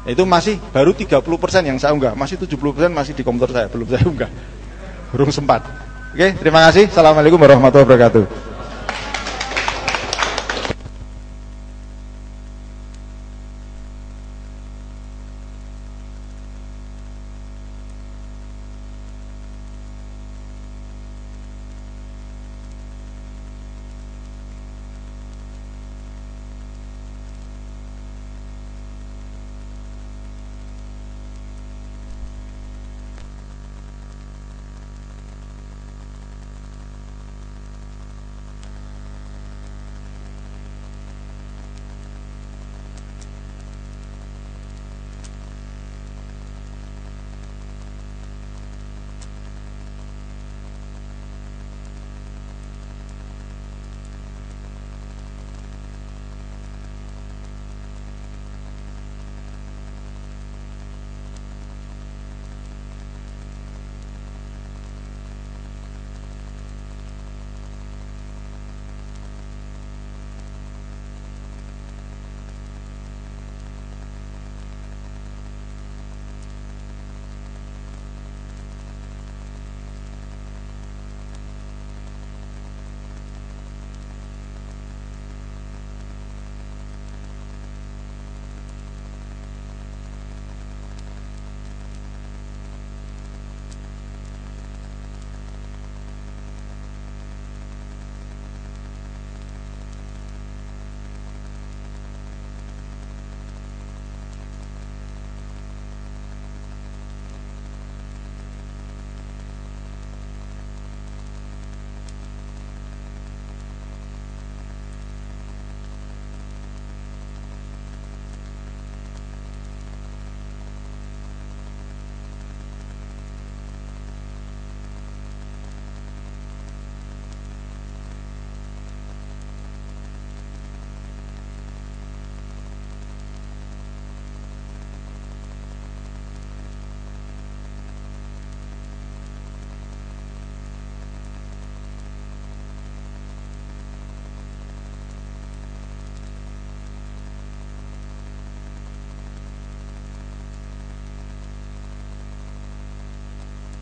Itu masih baru 30% yang saya unggah, masih 70% masih di komputer saya, belum saya unggah, belum sempat. Oke, terima kasih. Assalamualaikum warahmatullahi wabarakatuh.